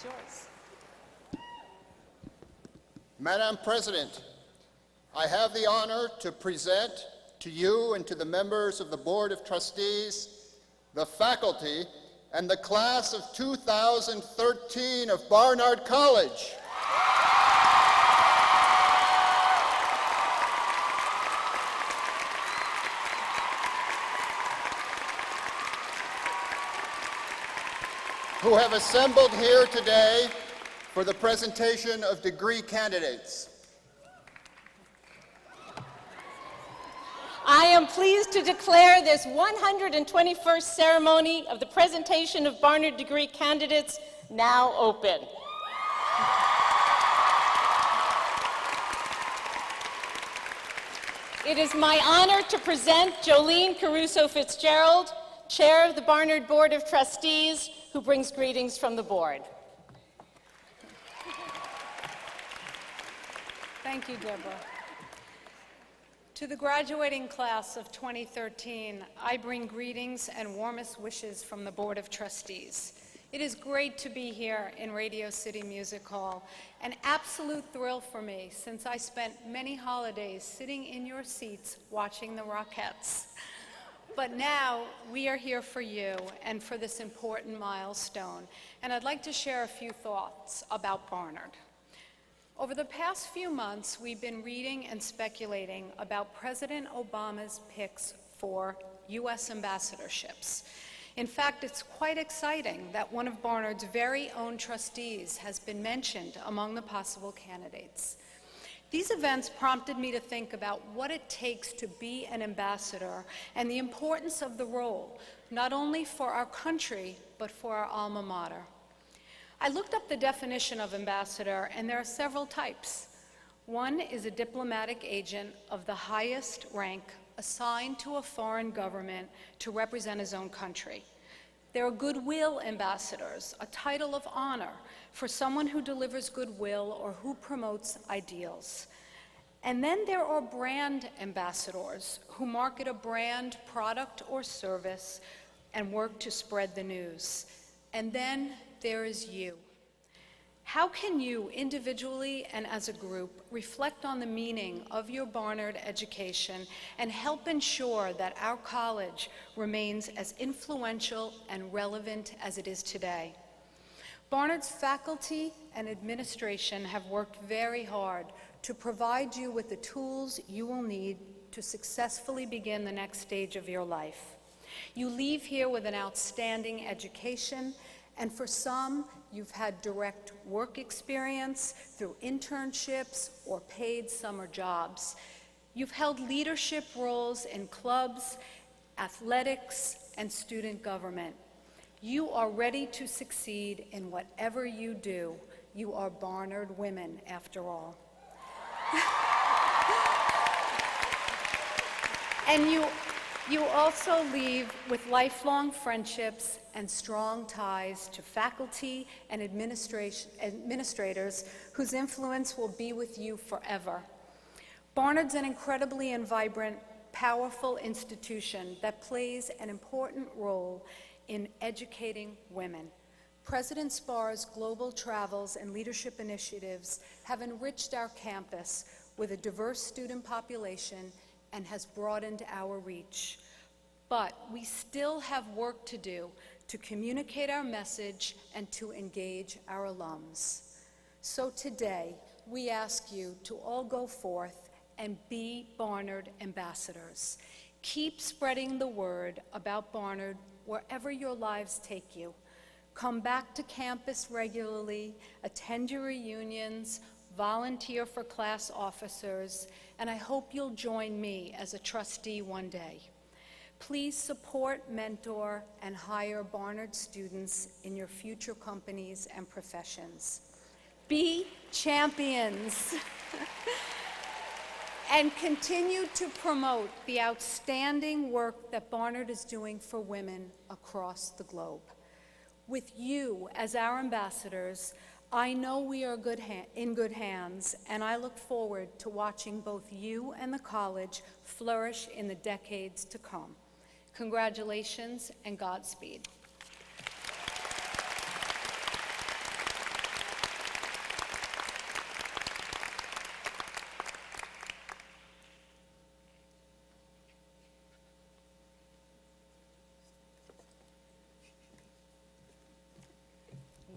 It's yours. Madam President, I have the honor to present to you and to the members of the Board of Trustees, the faculty, and the class of 2013 of Barnard College. Who have assembled here today for the presentation of degree candidates. I am pleased to declare this 121st ceremony of the presentation of Barnard degree candidates now open. It is my honor to present Jolene Caruso Fitzgerald, Chair of the Barnard Board of Trustees, who brings greetings from the board. Thank you, Deborah. To the graduating class of 2013, I bring greetings and warmest wishes from the Board of Trustees. It is great to be here in Radio City Music Hall, an absolute thrill for me since I spent many holidays sitting in your seats watching the Rockettes. But now we are here for you and for this important milestone, and I'd like to share a few thoughts about Barnard. Over the past few months, we've been reading and speculating about President Obama's picks for U.S. ambassadorships. In fact, it's quite exciting that one of Barnard's very own trustees has been mentioned among the possible candidates. These events prompted me to think about what it takes to be an ambassador and the importance of the role, not only for our country, but for our alma mater. I looked up the definition of ambassador, and there are several types. One is a diplomatic agent of the highest rank assigned to a foreign government to represent his own country. There are goodwill ambassadors, a title of honor for someone who delivers goodwill or who promotes ideals. And then there are brand ambassadors who market a brand, product, or service and work to spread the news. And then there is you. How can you, individually and as a group, reflect on the meaning of your Barnard education and help ensure that our college remains as influential and relevant as it is today? Barnard's faculty and administration have worked very hard to provide you with the tools you will need to successfully begin the next stage of your life. You leave here with an outstanding education, and for some, you've had direct work experience through internships or paid summer jobs. You've held leadership roles in clubs, athletics, and student government. You are ready to succeed in whatever you do. You are Barnard women, after all. And you also leave with lifelong friendships and strong ties to faculty and administrators whose influence will be with you forever. Barnard's an incredibly and vibrant, powerful institution that plays an important role in educating women. President Sparr's global travels and leadership initiatives have enriched our campus with a diverse student population and has broadened our reach. But we still have work to do to communicate our message and to engage our alums. So today, we ask you to all go forth and be Barnard ambassadors. Keep spreading the word about Barnard wherever your lives take you. Come back to campus regularly, attend your reunions, volunteer for class officers, and I hope you'll join me as a trustee one day. Please support, mentor, and hire Barnard students in your future companies and professions. Be champions. And continue to promote the outstanding work that Barnard is doing for women across the globe. With you as our ambassadors, I know we are in good hands, and I look forward to watching both you and the college flourish in the decades to come. Congratulations and Godspeed.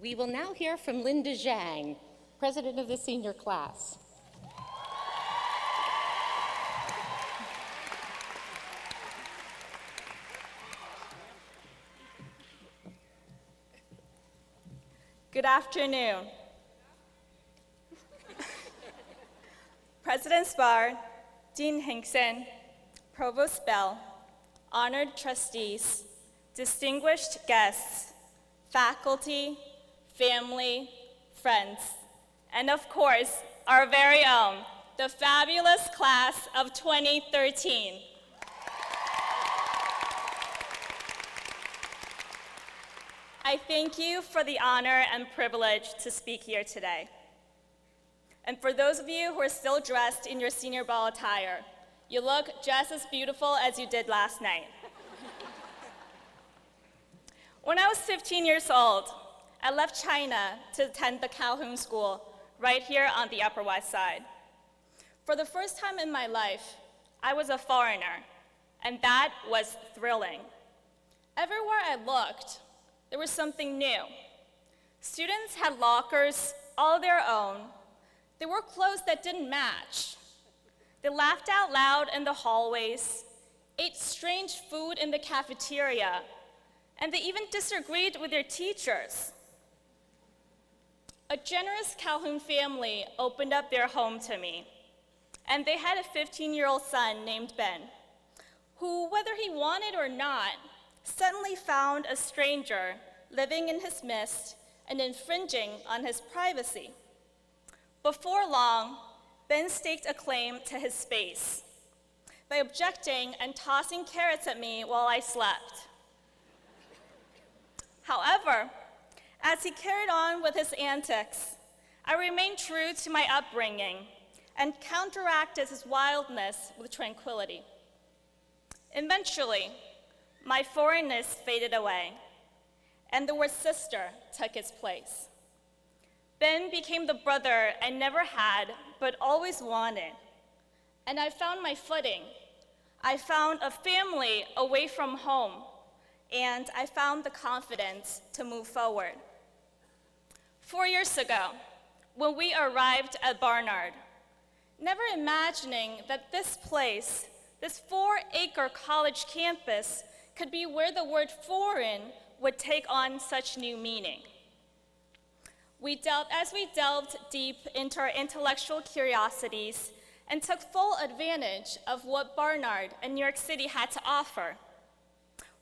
We will now hear from Linda Zhang, president of the senior class. Good afternoon. President Spar, Dean Hinkson, Provost Bell, honored trustees, distinguished guests, faculty, family, friends, and of course, our very own, the fabulous class of 2013. I thank you for the honor and privilege to speak here today. And for those of you who are still dressed in your senior ball attire, you look just as beautiful as you did last night. When I was 15 years old, I left China to attend the Calhoun School right here on the Upper West Side. For the first time in my life, I was a foreigner, and that was thrilling. Everywhere I looked, there was something new. Students had lockers all their own. They wore clothes that didn't match. They laughed out loud in the hallways, ate strange food in the cafeteria, and they even disagreed with their teachers. A generous Calhoun family opened up their home to me, and they had a 15-year-old son named Ben, who, whether he wanted or not, suddenly found a stranger living in his midst and infringing on his privacy. Before long, Ben staked a claim to his space by objecting and tossing carrots at me while I slept. However, as he carried on with his antics, I remained true to my upbringing and counteracted his wildness with tranquility. Eventually, my foreignness faded away, and the word sister took its place. Ben became the brother I never had, but always wanted. And I found my footing. I found a family away from home, and I found the confidence to move forward. 4 years ago, when we arrived at Barnard, never imagining that this place, this 4-acre college campus, could be where the word foreign would take on such new meaning. As we delved deep into our intellectual curiosities and took full advantage of what Barnard and New York City had to offer,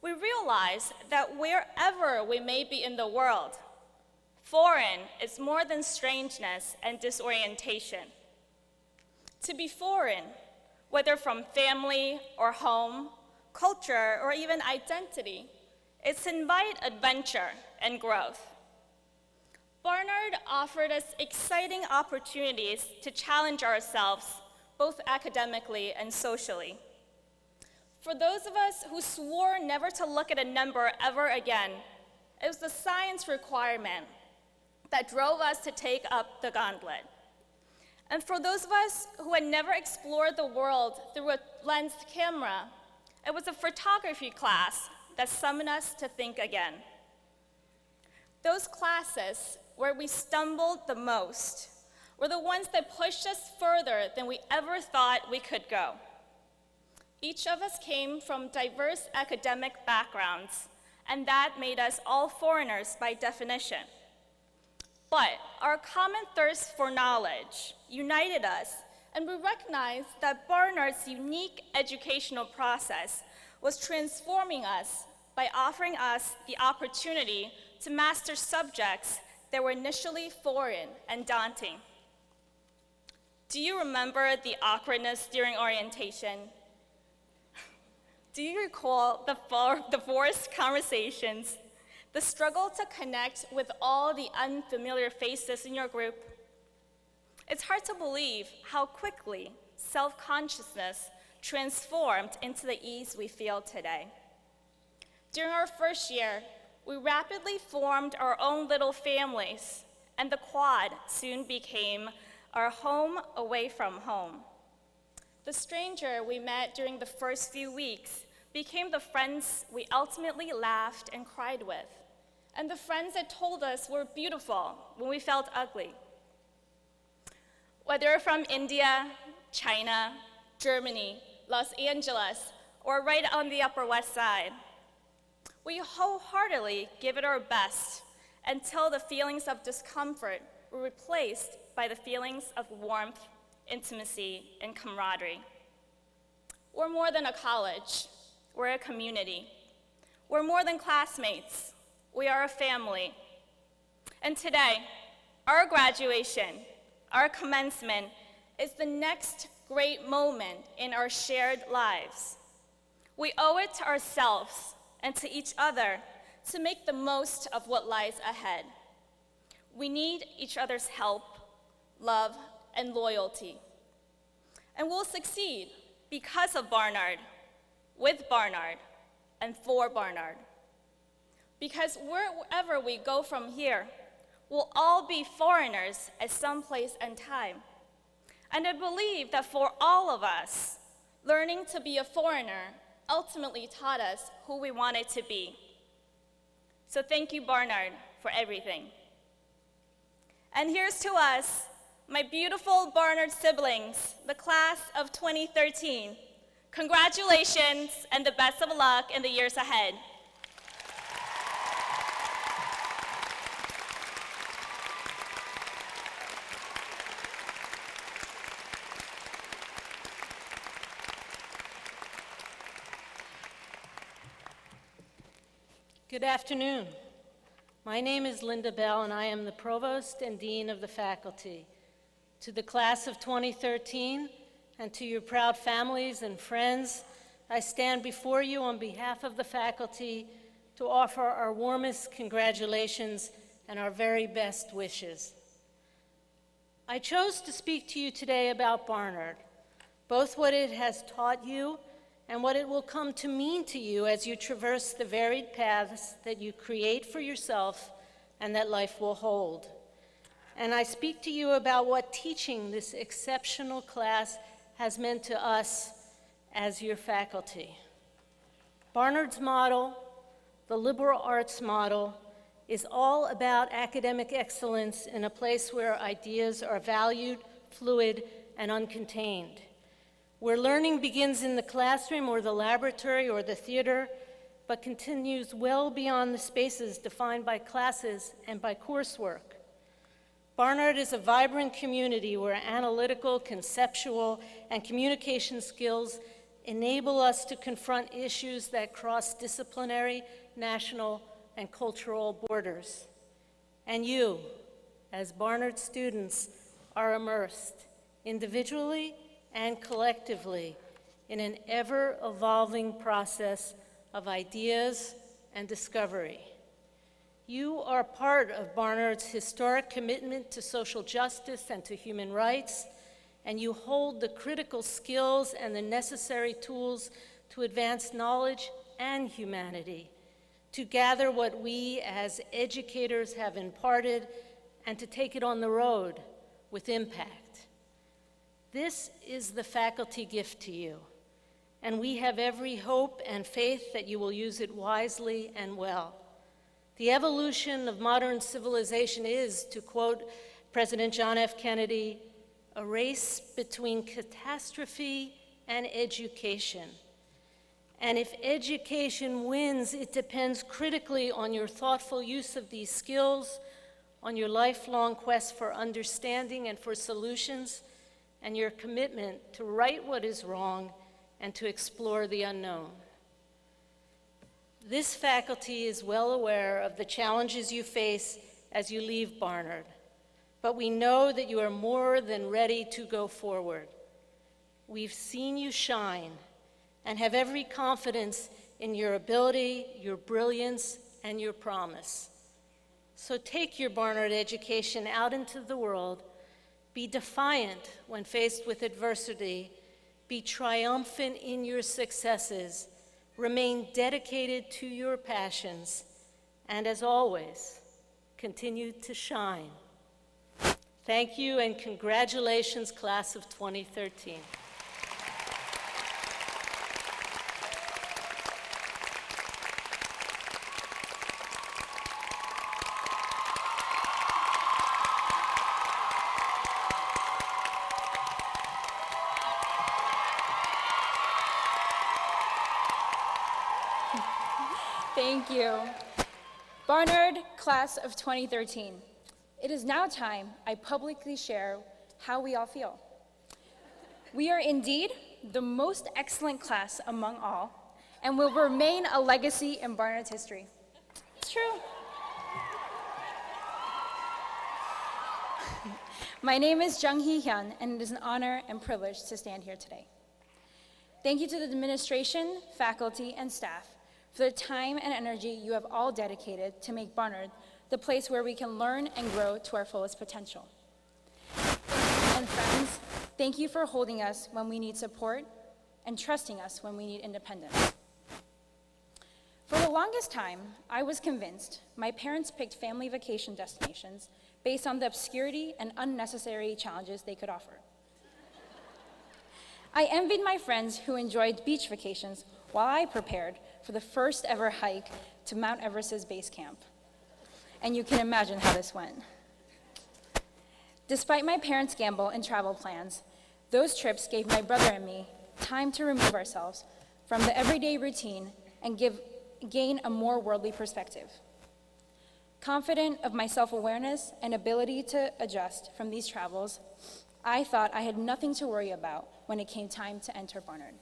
we realized that wherever we may be in the world, foreign is more than strangeness and disorientation. To be foreign, whether from family or home, culture, or even identity, is to invite adventure and growth. Barnard offered us exciting opportunities to challenge ourselves, both academically and socially. For those of us who swore never to look at a number ever again, it was the science requirement that drove us to take up the gauntlet. And for those of us who had never explored the world through a lensed camera, it was a photography class that summoned us to think again. Those classes where we stumbled the most were the ones that pushed us further than we ever thought we could go. Each of us came from diverse academic backgrounds, and that made us all foreigners by definition. But our common thirst for knowledge united us, and we recognized that Barnard's unique educational process was transforming us by offering us the opportunity to master subjects that were initially foreign and daunting. Do you remember the awkwardness during orientation? Do you recall the forced conversations, the struggle to connect with all the unfamiliar faces in your group? It's hard to believe how quickly self-consciousness transformed into the ease we feel today. During our first year, we rapidly formed our own little families, and the quad soon became our home away from home. The stranger we met during the first few weeks became the friends we ultimately laughed and cried with, and the friends that told us we're beautiful when we felt ugly. Whether you're from India, China, Germany, Los Angeles, or right on the Upper West Side, we wholeheartedly give it our best until the feelings of discomfort were replaced by the feelings of warmth, intimacy, and camaraderie. We're more than a college, we're a community. We're more than classmates, we are a family. And today, our graduation, our commencement, is the next great moment in our shared lives. We owe it to ourselves and to each other to make the most of what lies ahead. We need each other's help, love, and loyalty. And we'll succeed because of Barnard, with Barnard, and for Barnard. Because wherever we go from here, we'll all be foreigners at some place and time. And I believe that for all of us, learning to be a foreigner ultimately taught us who we wanted to be. So thank you, Barnard, for everything. And here's to us, my beautiful Barnard siblings, the class of 2013. Congratulations and the best of luck in the years ahead. Good afternoon. My name is Linda Bell, and I am the Provost and Dean of the Faculty. To the class of 2013, and to your proud families and friends, I stand before you on behalf of the faculty to offer our warmest congratulations and our very best wishes. I chose to speak to you today about Barnard, both what it has taught you and what it will come to mean to you as you traverse the varied paths that you create for yourself and that life will hold. And I speak to you about what teaching this exceptional class has meant to us as your faculty. Barnard's model, the liberal arts model, is all about academic excellence in a place where ideas are valued, fluid, and uncontained, where learning begins in the classroom or the laboratory or the theater, but continues well beyond the spaces defined by classes and by coursework. Barnard is a vibrant community where analytical, conceptual, and communication skills enable us to confront issues that cross disciplinary, national, and cultural borders. And you, as Barnard students, are immersed individually and collectively in an ever-evolving process of ideas and discovery. You are part of Barnard's historic commitment to social justice and to human rights, and you hold the critical skills and the necessary tools to advance knowledge and humanity, to gather what we as educators have imparted and to take it on the road with impact. This is the faculty gift to you, and we have every hope and faith that you will use it wisely and well. The evolution of modern civilization is, to quote President John F. Kennedy, a race between catastrophe and education. And if education wins, it depends critically on your thoughtful use of these skills, on your lifelong quest for understanding and for solutions, and your commitment to right what is wrong and to explore the unknown. This faculty is well aware of the challenges you face as you leave Barnard, but we know that you are more than ready to go forward. We've seen you shine and have every confidence in your ability, your brilliance, and your promise. So take your Barnard education out into the world. Be defiant when faced with adversity. Be triumphant in your successes. Remain dedicated to your passions. And as always, continue to shine. Thank you and congratulations, class of 2013. Thank you. Barnard, class of 2013. It is now time I publicly share how we all feel. We are indeed the most excellent class among all and will remain a legacy in Barnard's history. It's true. My name is Jung Hee Hyun, and it is an honor and privilege to stand here today. Thank you to the administration, faculty, and staff for the time and energy you have all dedicated to make Barnard the place where we can learn and grow to our fullest potential. And friends, thank you for holding us when we need support and trusting us when we need independence. For the longest time, I was convinced my parents picked family vacation destinations based on the obscurity and unnecessary challenges they could offer. I envied my friends who enjoyed beach vacations while I prepared for the first ever hike to Mount Everest's base camp. And you can imagine how this went. Despite my parents' gamble and travel plans, those trips gave my brother and me time to remove ourselves from the everyday routine and gain a more worldly perspective. Confident of my self-awareness and ability to adjust from these travels, I thought I had nothing to worry about when it came time to enter Barnard.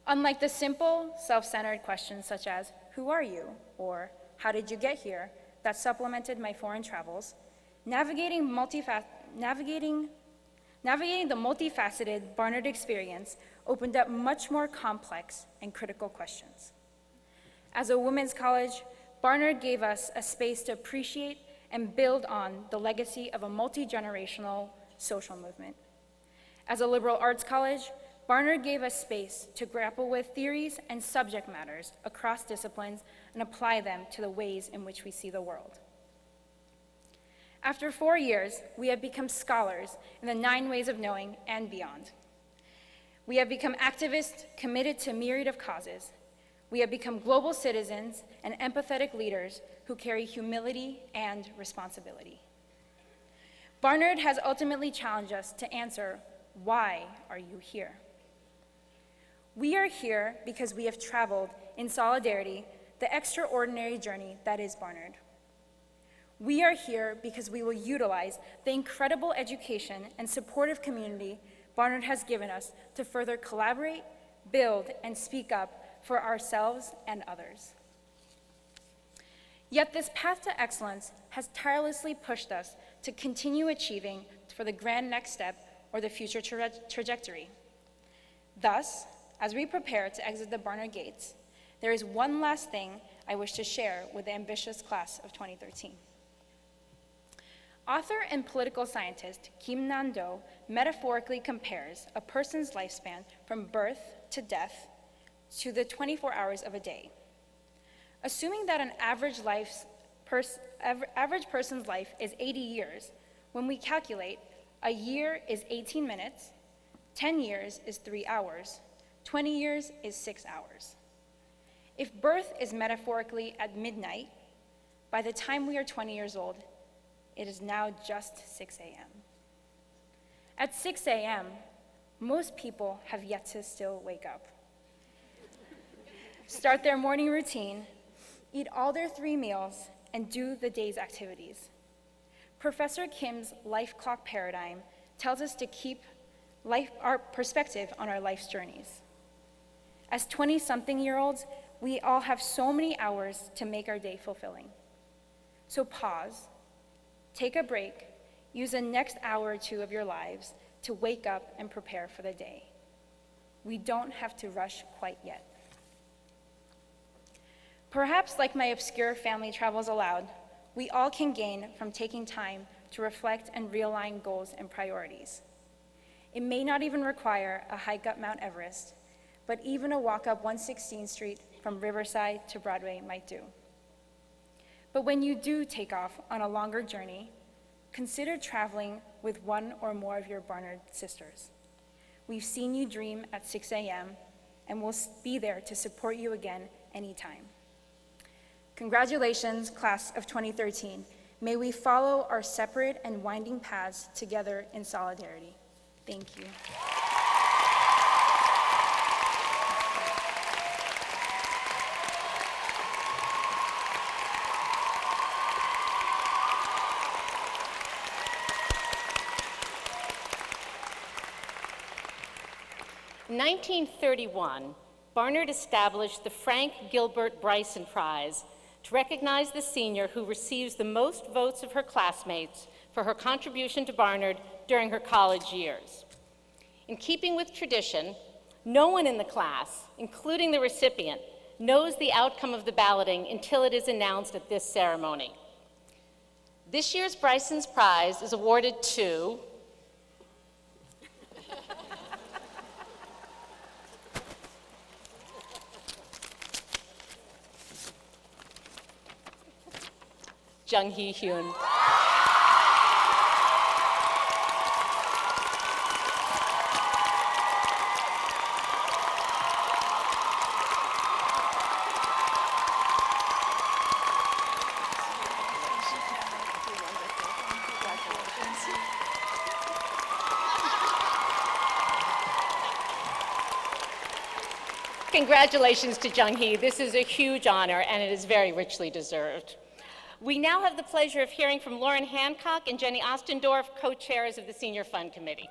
Unlike the simple, self-centered questions such as, "Who are you?" or "How did you get here?" that supplemented my foreign travels, navigating the multifaceted Barnard experience opened up much more complex and critical questions. As a women's college, Barnard gave us a space to appreciate and build on the legacy of a multi-generational social movement. As a liberal arts college, Barnard gave us space to grapple with theories and subject matters across disciplines and apply them to the ways in which we see the world. After 4 years, we have become scholars in the 9 ways of knowing and beyond. We have become activists committed to a myriad of causes. We have become global citizens and empathetic leaders who carry humility and responsibility. Barnard has ultimately challenged us to answer, why are you here? We are here because we have traveled in solidarity the extraordinary journey that is Barnard. We are here because we will utilize the incredible education and supportive community Barnard has given us to further collaborate, build, and speak up for ourselves and others. Yet this path to excellence has tirelessly pushed us to continue achieving for the grand next step or the future trajectory. Thus, as we prepare to exit the Barnard gates, there is one last thing I wish to share with the ambitious class of 2013. Author and political scientist Kim Nan-do metaphorically compares a person's lifespan from birth to death to the 24 hours of a day. Assuming that an average person's life is 80 years, when we calculate, a year is 18 minutes, 10 years is 3 hours, 20 years is 6 hours. If birth is metaphorically at midnight, by the time we are 20 years old, it is now just 6 a.m. At 6 a.m., most people have yet to still wake up, start their morning routine, eat all their 3 meals, and do the day's activities. Professor Kim's life clock paradigm tells us to keep our perspective on our life's journeys. As 20-something-year-olds, we all have so many hours to make our day fulfilling. So pause, take a break, use the next hour or 2 of your lives to wake up and prepare for the day. We don't have to rush quite yet. Perhaps like my obscure family travels allowed, we all can gain from taking time to reflect and realign goals and priorities. It may not even require a hike up Mount Everest, but even a walk up 116th Street from Riverside to Broadway might do. But when you do take off on a longer journey, consider traveling with one or more of your Barnard sisters. We've seen you dream at 6 a.m., and we'll be there to support you again anytime. Congratulations, class of 2013. May we follow our separate and winding paths together in solidarity. Thank you. In 1931, Barnard established the Frank Gilbert Bryson Prize to recognize the senior who receives the most votes of her classmates for her contribution to Barnard during her college years. In keeping with tradition, no one in the class, including the recipient, knows the outcome of the balloting until it is announced at this ceremony. This year's Bryson's Prize is awarded to Jung-hee Hyun. Congratulations to Jung-hee. This is a huge honor, and it is very richly deserved. We now have the pleasure of hearing from Lauren Hancock and Jenny Ostendorf, co-chairs of the Senior Fund Committee.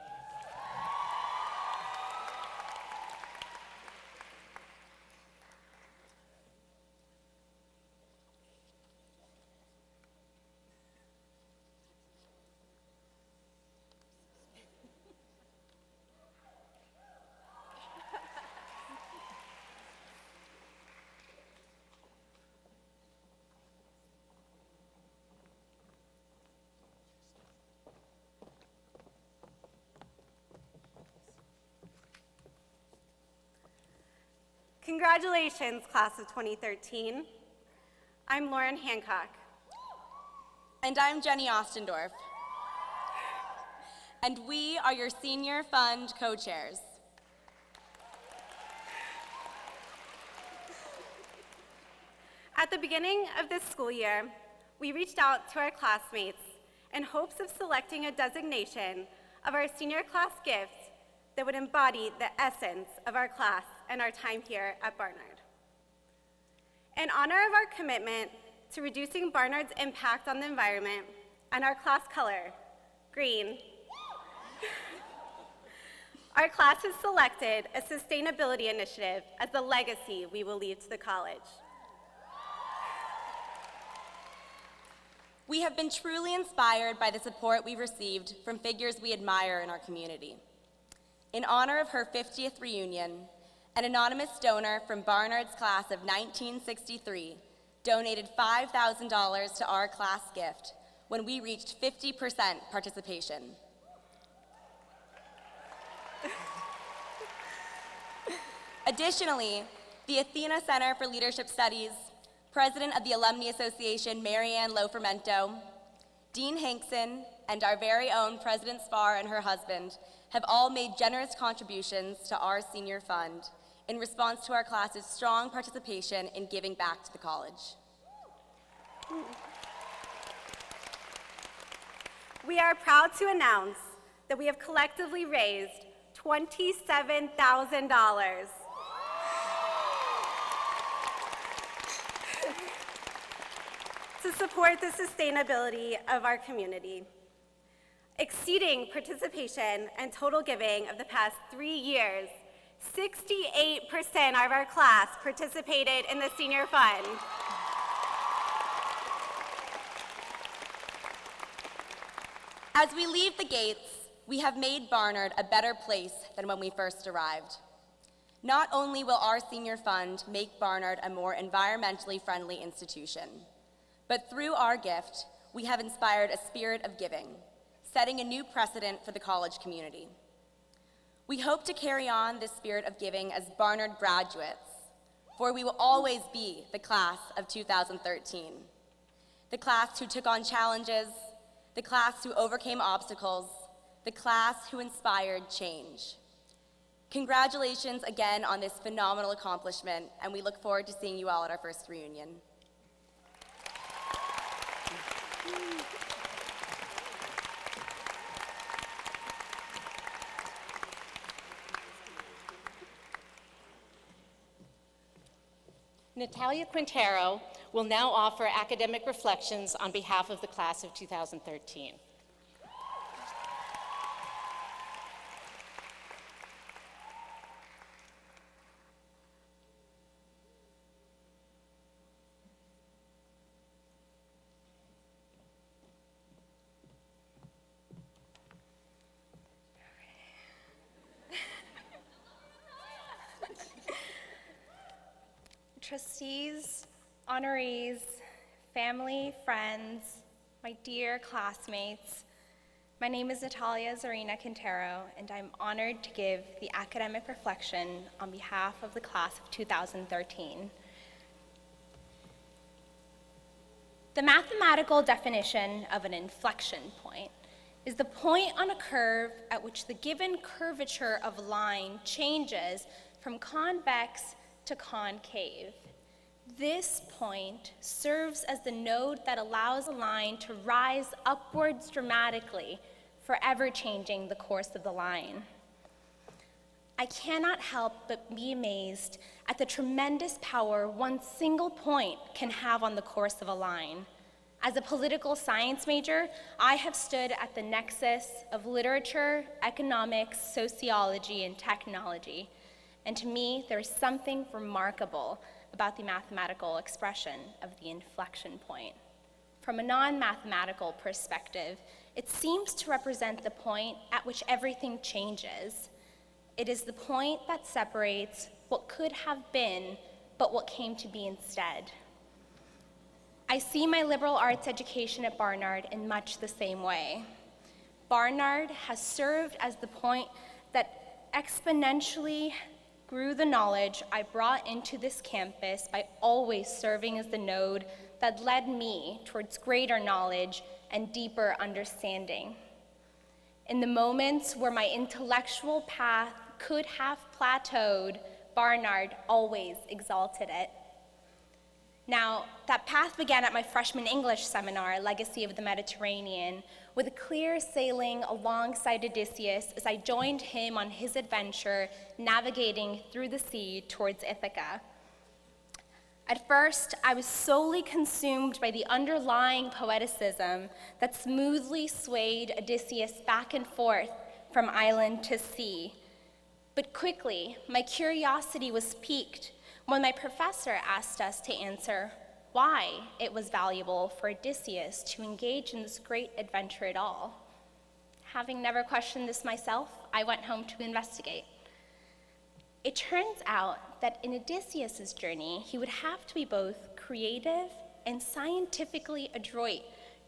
Congratulations, class of 2013. I'm Lauren Hancock. And I'm Jenny Ostendorf. And we are your Senior Fund co-chairs. At the beginning of this school year, we reached out to our classmates in hopes of selecting a designation of our senior class gift that would embody the essence of our class and our time here at Barnard. In honor of our commitment to reducing Barnard's impact on the environment and our class color, green, our class has selected a sustainability initiative as the legacy we will leave to the college. We have been truly inspired by the support we've received from figures we admire in our community. In honor of her 50th reunion, an anonymous donor from Barnard's class of 1963 donated $5,000 to our class gift when we reached 50% participation. Additionally, the Athena Center for Leadership Studies, President of the Alumni Association, Marianne Lofermento, Dean Hankson, and our very own President Spar and her husband have all made generous contributions to our senior fund in response to our class's strong participation in giving back to the college. We are proud to announce that we have collectively raised $27,000 to support the sustainability of our community, exceeding participation and total giving of the past 3 years. 68% of our class participated in the senior fund. As we leave the gates, we have made Barnard a better place than when we first arrived. Not only will our senior fund make Barnard a more environmentally friendly institution, but through our gift, we have inspired a spirit of giving, setting a new precedent for the college community. We hope to carry on this spirit of giving as Barnard graduates, for we will always be the class of 2013, the class who took on challenges, the class who overcame obstacles, the class who inspired change. Congratulations again on this phenomenal accomplishment, and we look forward to seeing you all at our first reunion. Natalia Quintero will now offer academic reflections on behalf of the class of 2013. Trustees, honorees, family, friends, my dear classmates, my name is Natalia Zarina Quintero, and I'm honored to give the academic reflection on behalf of the class of 2013. The mathematical definition of an inflection point is the point on a curve at which the given curvature of a line changes from convex to concave. This point serves as the node that allows a line to rise upwards dramatically, forever changing the course of the line. I cannot help but be amazed at the tremendous power one single point can have on the course of a line. As a political science major, I have stood at the nexus of literature, economics, sociology, and technology. And to me, there is something remarkable about the mathematical expression of the inflection point. From a non-mathematical perspective, it seems to represent the point at which everything changes. It is the point that separates what could have been, but what came to be instead. I see my liberal arts education at Barnard in much the same way. Barnard has served as the point that exponentially grew the knowledge I brought into this campus by always serving as the node that led me towards greater knowledge and deeper understanding. In the moments where my intellectual path could have plateaued, Barnard always exalted it. Now, that path began at my freshman English seminar, Legacy of the Mediterranean, with a clear sailing alongside Odysseus as I joined him on his adventure navigating through the sea towards Ithaca. At first, I was solely consumed by the underlying poeticism that smoothly swayed Odysseus back and forth from island to sea. But quickly, my curiosity was piqued when my professor asked us to answer why it was valuable for Odysseus to engage in this great adventure at all. Having never questioned this myself, I went home to investigate. It turns out that in Odysseus's journey, he would have to be both creative and scientifically adroit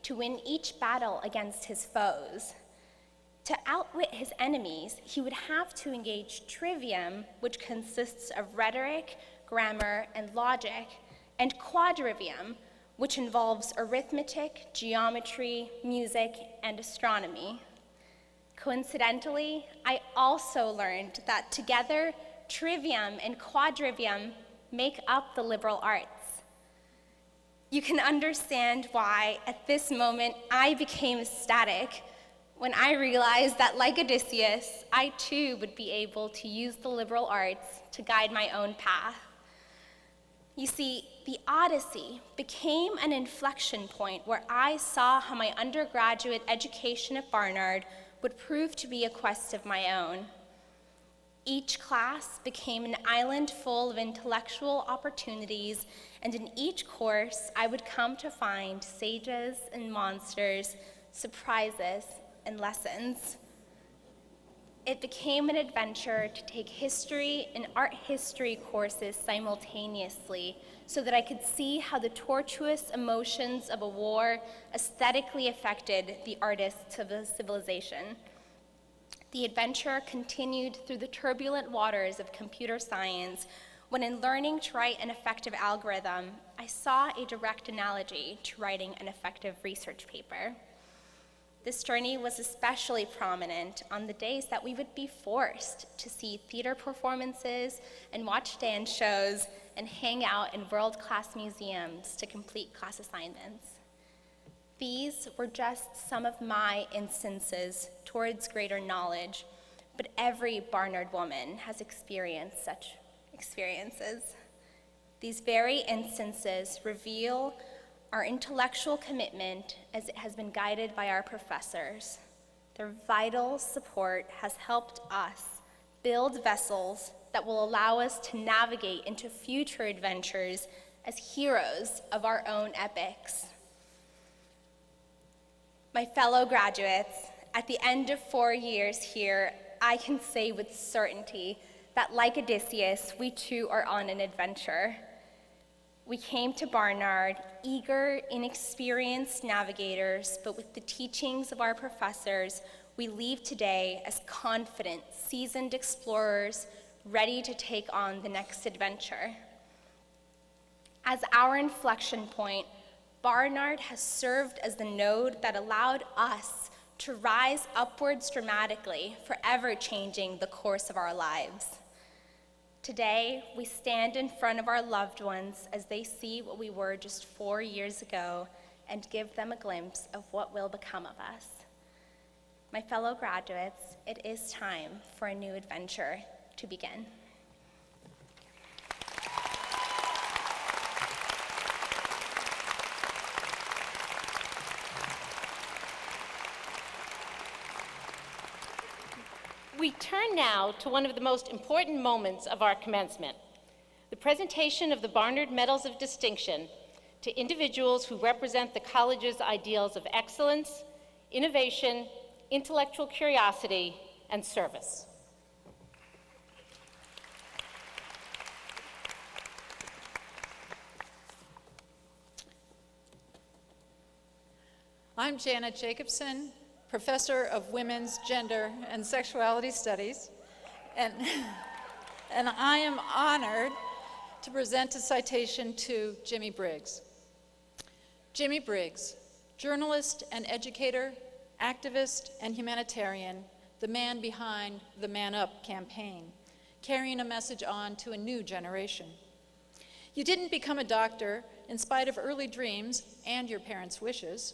to win each battle against his foes. To outwit his enemies, he would have to engage trivium, which consists of rhetoric, grammar, and logic, and quadrivium, which involves arithmetic, geometry, music, and astronomy. Coincidentally, I also learned that together, trivium and quadrivium make up the liberal arts. You can understand why, at this moment, I became ecstatic when I realized that, like Odysseus, I too would be able to use the liberal arts to guide my own path. You see, the Odyssey became an inflection point where I saw how my undergraduate education at Barnard would prove to be a quest of my own. Each class became an island full of intellectual opportunities, and in each course, I would come to find sages and monsters, surprises and lessons. It became an adventure to take history and art history courses simultaneously so that I could see how the tortuous emotions of a war aesthetically affected the artists of a civilization. The adventure continued through the turbulent waters of computer science when, in learning to write an effective algorithm, I saw a direct analogy to writing an effective research paper. This journey was especially prominent on the days that we would be forced to see theater performances and watch dance shows and hang out in world-class museums to complete class assignments. These were just some of my instances towards greater knowledge, but every Barnard woman has experienced such experiences. These very instances reveal our intellectual commitment as it has been guided by our professors. Their vital support has helped us build vessels that will allow us to navigate into future adventures as heroes of our own epics. My fellow graduates, at the end of 4 years here, I can say with certainty that, like Odysseus, we too are on an adventure. We came to Barnard eager, inexperienced navigators, but with the teachings of our professors, we leave today as confident, seasoned explorers, ready to take on the next adventure. As our inflection point, Barnard has served as the node that allowed us to rise upwards dramatically, forever changing the course of our lives. Today, we stand in front of our loved ones as they see what we were just 4 years ago and give them a glimpse of what will become of us. My fellow graduates, it is time for a new adventure to begin. We turn now to one of the most important moments of our commencement, the presentation of the Barnard Medals of Distinction to individuals who represent the college's ideals of excellence, innovation, intellectual curiosity, and service. I'm Janet Jacobson, Professor of Women's, Gender, and Sexuality Studies, and I am honored to present a citation to Jimmy Briggs. Jimmy Briggs, journalist and educator, activist and humanitarian, the man behind the Man Up campaign, carrying a message on to a new generation. You didn't become a doctor in spite of early dreams and your parents' wishes.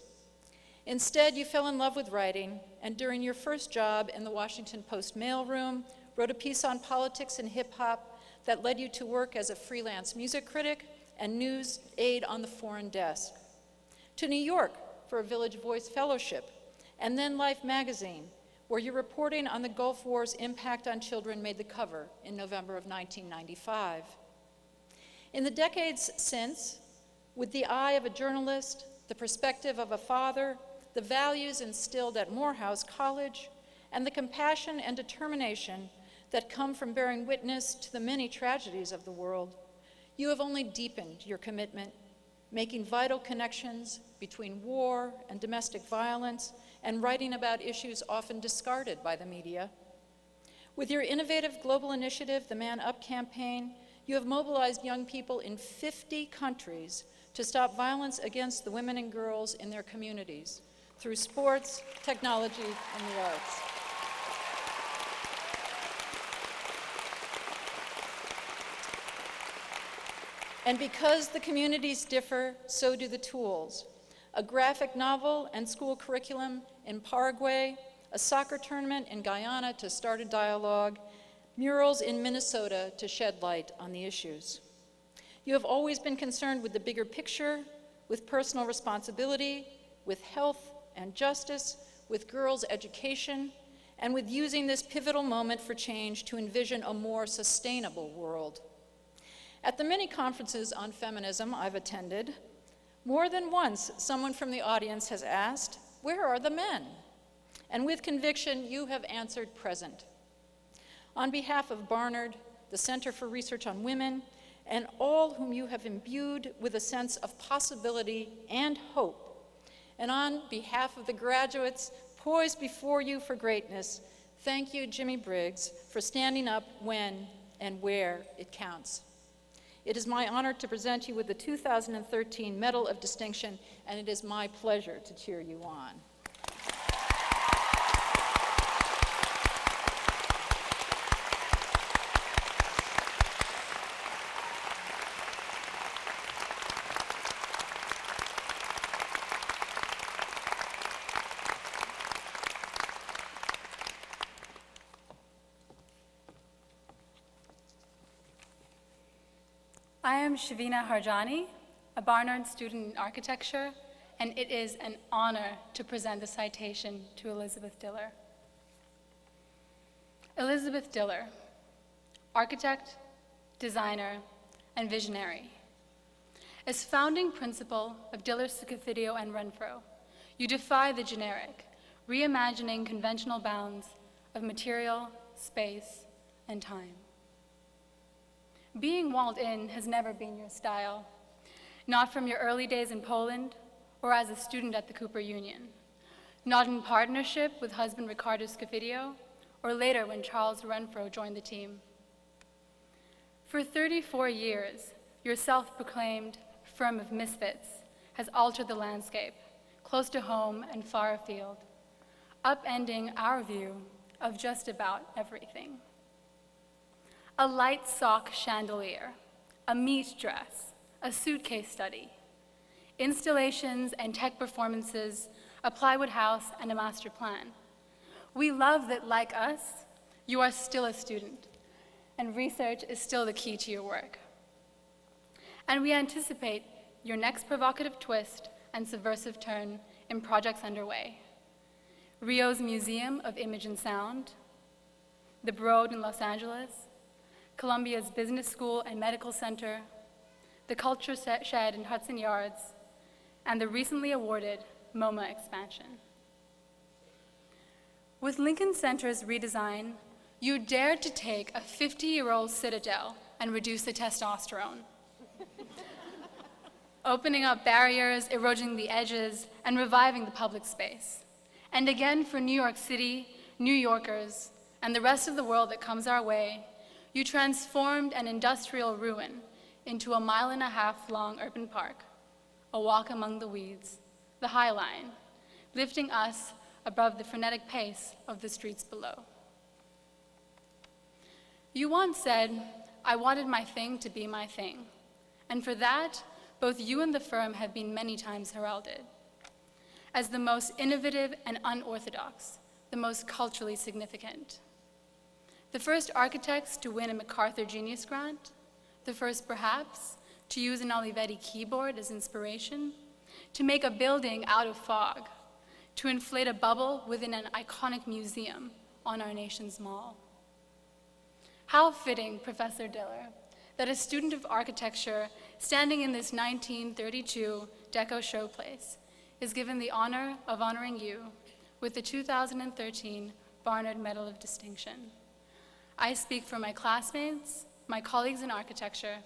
Instead, you fell in love with writing, and during your first job in the Washington Post mailroom, wrote a piece on politics and hip-hop that led you to work as a freelance music critic and news aide on the foreign desk. To New York for a Village Voice Fellowship, and then Life magazine, where your reporting on the Gulf War's impact on children made the cover in November of 1995. In the decades since, with the eye of a journalist, the perspective of a father, the values instilled at Morehouse College, and the compassion and determination that come from bearing witness to the many tragedies of the world, you have only deepened your commitment, making vital connections between war and domestic violence, and writing about issues often discarded by the media. With your innovative global initiative, the Man Up campaign, you have mobilized young people in 50 countries to stop violence against the women and girls in their communities through sports, technology, and the arts. And because the communities differ, so do the tools. A graphic novel and school curriculum in Paraguay, a soccer tournament in Guyana to start a dialogue, murals in Minnesota to shed light on the issues. You have always been concerned with the bigger picture, with personal responsibility, with health and justice, with girls' education, and with using this pivotal moment for change to envision a more sustainable world. At the many conferences on feminism I've attended, more than once someone from the audience has asked, "Where are the men?" And with conviction, you have answered present. On behalf of Barnard, the Center for Research on Women, and all whom you have imbued with a sense of possibility and hope, and on behalf of the graduates poised before you for greatness, thank you, Jimmy Briggs, for standing up when and where it counts. It is my honor to present you with the 2013 Medal of Distinction, and it is my pleasure to cheer you on. I am Shavina Harjani, a Barnard student in architecture, and it is an honor to present the citation to Elizabeth Diller. Elizabeth Diller, architect, designer, and visionary. As founding principal of Diller, Scofidio, and Renfro, you defy the generic, reimagining conventional bounds of material, space, and time. Being walled in has never been your style. not from your early days in Poland or as a student at the Cooper Union, not in partnership with husband Ricardo Scafidio, or later when Charles Renfro joined the team. For 34 years, your self-proclaimed firm of misfits has altered the landscape, close to home and far afield, upending our view of just about everything. A light sock chandelier, a meat dress, a suitcase study, installations and tech performances, a plywood house, and a master plan. We love that, like us, you are still a student, and research is still the key to your work. And we anticipate your next provocative twist and subversive turn in projects underway. Rio's Museum of Image and Sound, the Broad in Los Angeles, Columbia's Business School and Medical Center, the Culture Shed in Hudson Yards, and the recently awarded MoMA expansion. With Lincoln Center's redesign, you dared to take a 50-year-old citadel and reduce the testosterone, opening up barriers, eroding the edges, and reviving the public space. And again, for New York City, New Yorkers, and the rest of the world that comes our way, you transformed an industrial ruin into a 1.5-mile long urban park, a walk among the weeds, the High Line, lifting us above the frenetic pace of the streets below. You once said, "I wanted my thing to be my thing," and for that, both you and the firm have been many times heralded as the most innovative and unorthodox, the most culturally significant. The first architects to win a MacArthur Genius Grant, the first perhaps to use an Olivetti keyboard as inspiration, to make a building out of fog, to inflate a bubble within an iconic museum on our nation's mall. How fitting, Professor Diller, that a student of architecture standing in this 1932 Deco showplace is given the honor of honoring you with the 2013 Barnard Medal of Distinction. I speak for my classmates, my colleagues in architecture,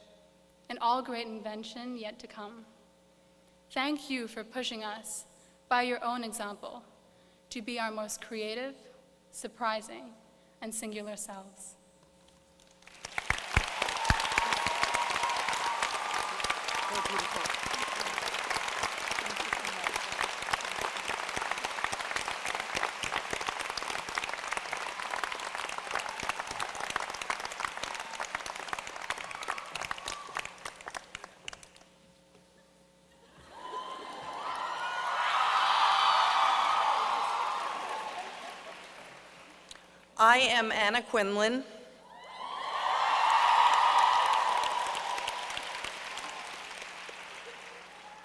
and all great invention yet to come. Thank you for pushing us, by your own example, to be our most creative, surprising, and singular selves. I am Anna Quinlan.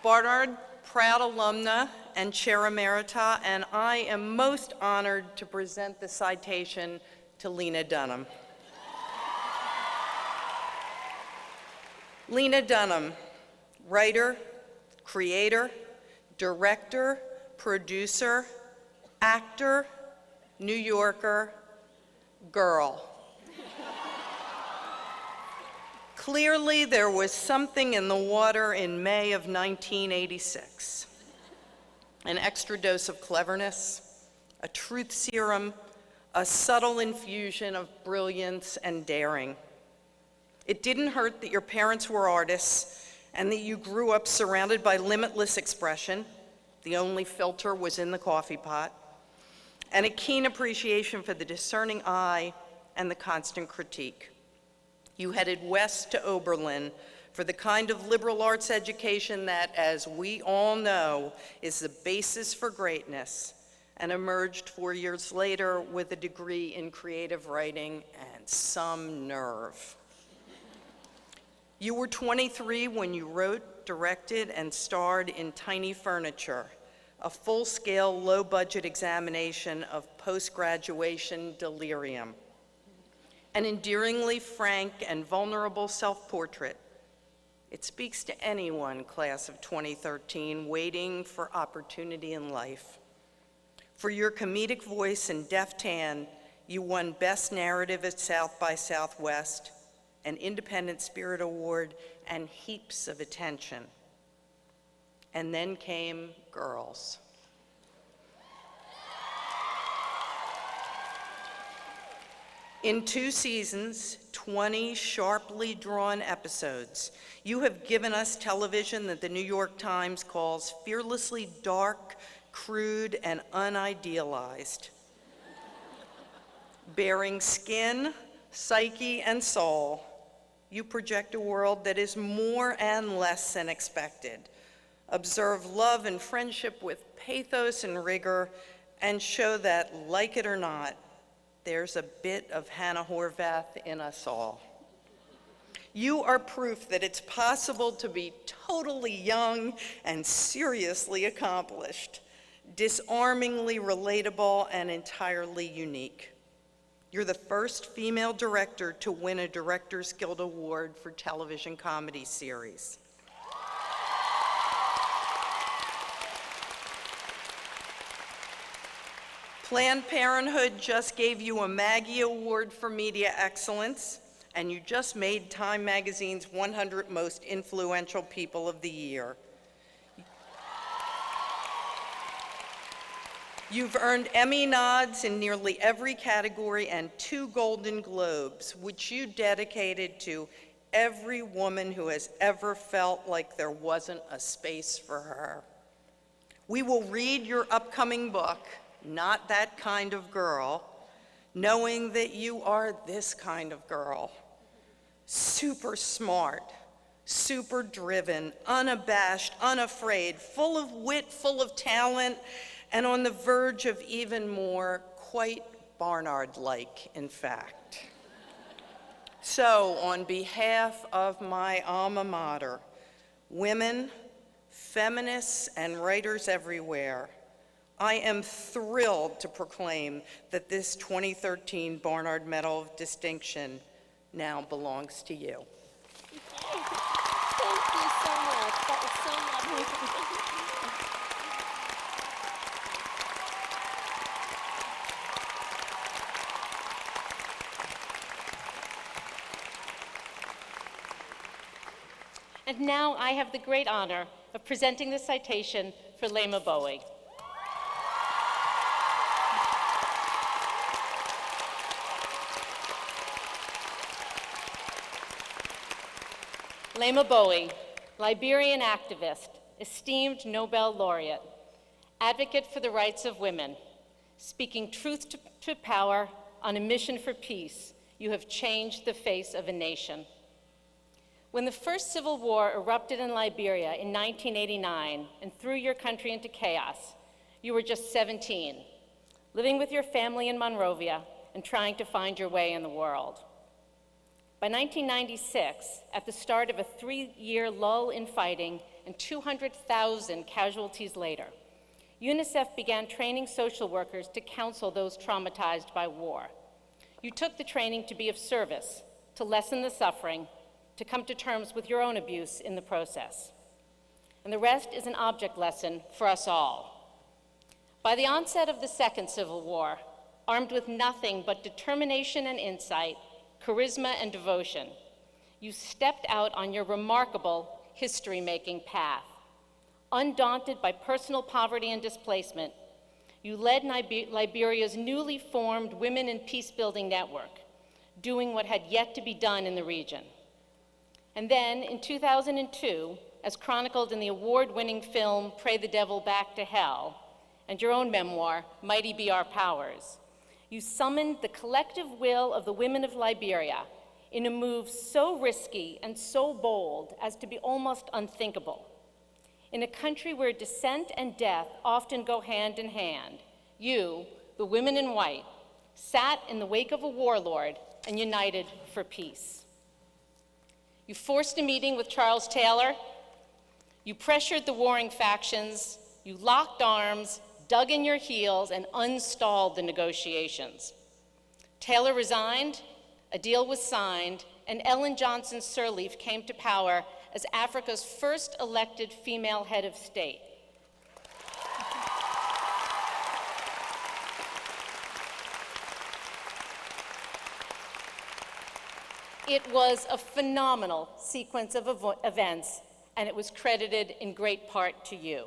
Barnard, proud alumna and chair emerita, and I am most honored to present the citation to Lena Dunham. Lena Dunham, writer, creator, director, producer, actor, New Yorker, girl. Clearly, there was something in the water in May of 1986. An extra dose of cleverness, a truth serum, a subtle infusion of brilliance and daring. It didn't hurt that your parents were artists and that you grew up surrounded by limitless expression. The only filter was in the coffee pot. And a keen appreciation for the discerning eye and the constant critique. You headed west to Oberlin for the kind of liberal arts education that, as we all know, is the basis for greatness, and emerged 4 years later with a degree in creative writing and some nerve. You were 23 when you wrote, directed, and starred in Tiny Furniture, a full-scale, low-budget examination of post-graduation delirium. An endearingly frank and vulnerable self-portrait. It speaks to anyone, class of 2013, waiting for opportunity in life. For your comedic voice and deft hand, you won Best Narrative at South by Southwest, an Independent Spirit Award, and heaps of attention. And then came girls. In 2 seasons, 20 sharply drawn episodes, you have given us television that the New York Times calls fearlessly dark, crude, and unidealized. Bearing skin, psyche, and soul, you project a world that is more and less than expected. Observe love and friendship with pathos and rigor, and show that, like it or not, there's a bit of Hannah Horvath in us all. You are proof that it's possible to be totally young and seriously accomplished, disarmingly relatable, and entirely unique. You're the first female director to win a Directors Guild Award for television comedy series. Planned Parenthood just gave you a Maggie Award for Media Excellence, and you just made Time Magazine's 100 Most Influential People of the Year. You've earned Emmy nods in nearly every category and 2 Golden Globes, which you dedicated to every woman who has ever felt like there wasn't a space for her. We will read your upcoming book, Not That Kind of Girl, knowing that you are this kind of girl. Super smart, super driven, unabashed, unafraid, full of wit, full of talent, and on the verge of even more, quite Barnard-like, in fact. So, on behalf of my alma mater, women, feminists, and writers everywhere, I am thrilled to proclaim that this 2013 Barnard Medal of Distinction now belongs to you. Thank you so much. That was so lovely. And now I have the great honor of presenting the citation for Lema Bowie. Lema Bowie, Liberian activist, esteemed Nobel laureate, advocate for the rights of women, speaking truth to power on a mission for peace, you have changed the face of a nation. When the first civil war erupted in Liberia in 1989 and threw your country into chaos, you were just 17, living with your family in Monrovia and trying to find your way in the world. By 1996, at the start of a 3-year lull in fighting and 200,000 casualties later, UNICEF began training social workers to counsel those traumatized by war. You took the training to be of service, to lessen the suffering, to come to terms with your own abuse in the process. And the rest is an object lesson for us all. By the onset of the Second Civil War, armed with nothing but determination and insight, charisma and devotion, you stepped out on your remarkable history-making path. Undaunted by personal poverty and displacement, you led Liberia's newly formed Women in Peacebuilding Network, doing what had yet to be done in the region. And then, in 2002, as chronicled in the award-winning film Pray the Devil Back to Hell, and your own memoir, Mighty Be Our Powers, you summoned the collective will of the women of Liberia in a move so risky and so bold as to be almost unthinkable. In a country where dissent and death often go hand in hand, you, the women in white, sat in the wake of a warlord and united for peace. You forced a meeting with Charles Taylor, you pressured the warring factions, you locked arms, dug in your heels, and unstalled the negotiations. Taylor resigned, a deal was signed, and Ellen Johnson Sirleaf came to power as Africa's first elected female head of state. It was a phenomenal sequence of events and it was credited in great part to you.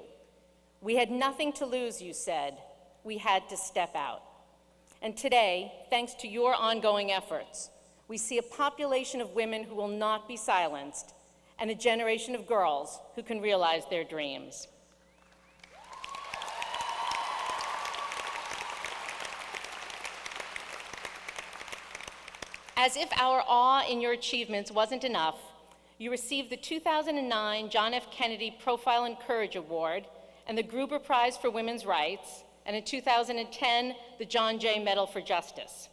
We had nothing to lose, you said. We had to step out. And today, thanks to your ongoing efforts, we see a population of women who will not be silenced and a generation of girls who can realize their dreams. As if our awe in your achievements wasn't enough, you received the 2009 John F. Kennedy Profile and Courage Award and the Gruber Prize for Women's Rights, and in 2010, the John Jay Medal for Justice.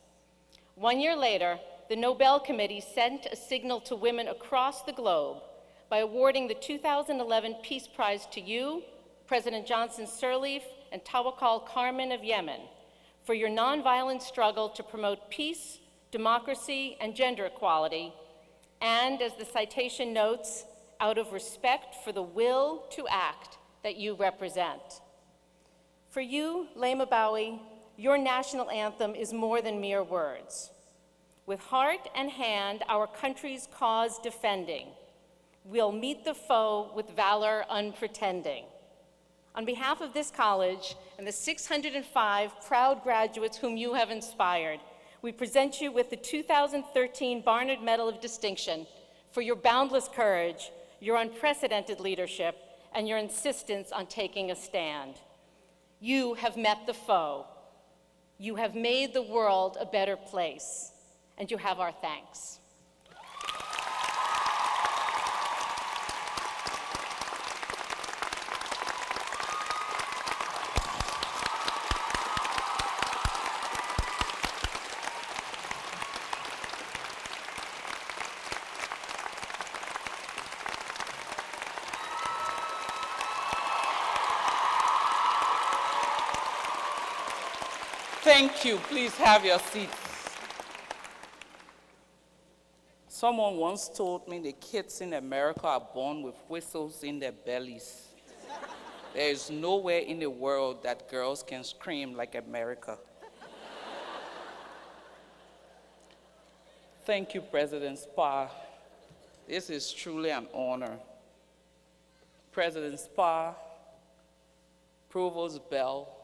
1 year later, the Nobel Committee sent a signal to women across the globe by awarding the 2011 Peace Prize to you, President Johnson Sirleaf, and Tawakkol Karman of Yemen for your nonviolent struggle to promote peace, democracy, and gender equality, and, as the citation notes, out of respect for the will to act that you represent. For you, Lema Bowie, your national anthem is more than mere words. With heart and hand, our country's cause defending, we'll meet the foe with valor unpretending. On behalf of this college and the 605 proud graduates whom you have inspired, we present you with the 2013 Barnard Medal of Distinction for your boundless courage, your unprecedented leadership, and your insistence on taking a stand. You have met the foe. You have made the world a better place, and you have our thanks. Thank you. Please have your seats. Someone once told me the kids in America are born with whistles in their bellies. There is nowhere in the world that girls can scream like America. Thank you, President Spa. This is truly an honor. President Spa, Provost Bell,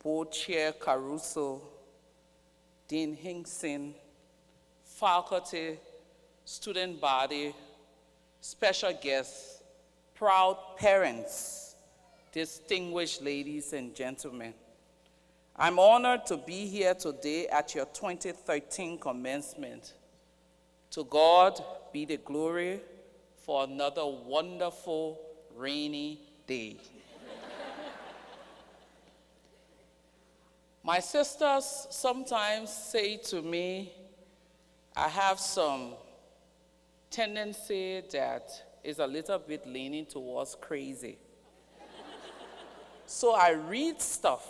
Board Chair Caruso, Dean Hinkson, faculty, student body, special guests, proud parents, distinguished ladies and gentlemen. I'm honored to be here today at your 2013 commencement. To God be the glory for another wonderful rainy day. My sisters sometimes say to me, I have some tendency that is a little bit leaning towards crazy. So I read stuff.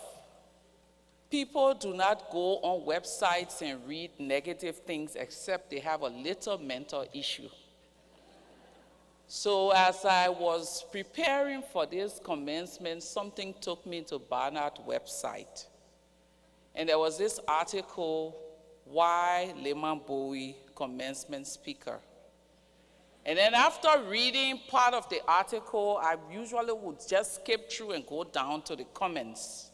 People do not go on websites and read negative things except they have a little mental issue. So as I was preparing for this commencement, something took me to Barnard website. And there was this article, Why Lema Bowie Commencement Speaker. And then after reading part of the article, I usually would just skip through and go down to the comments.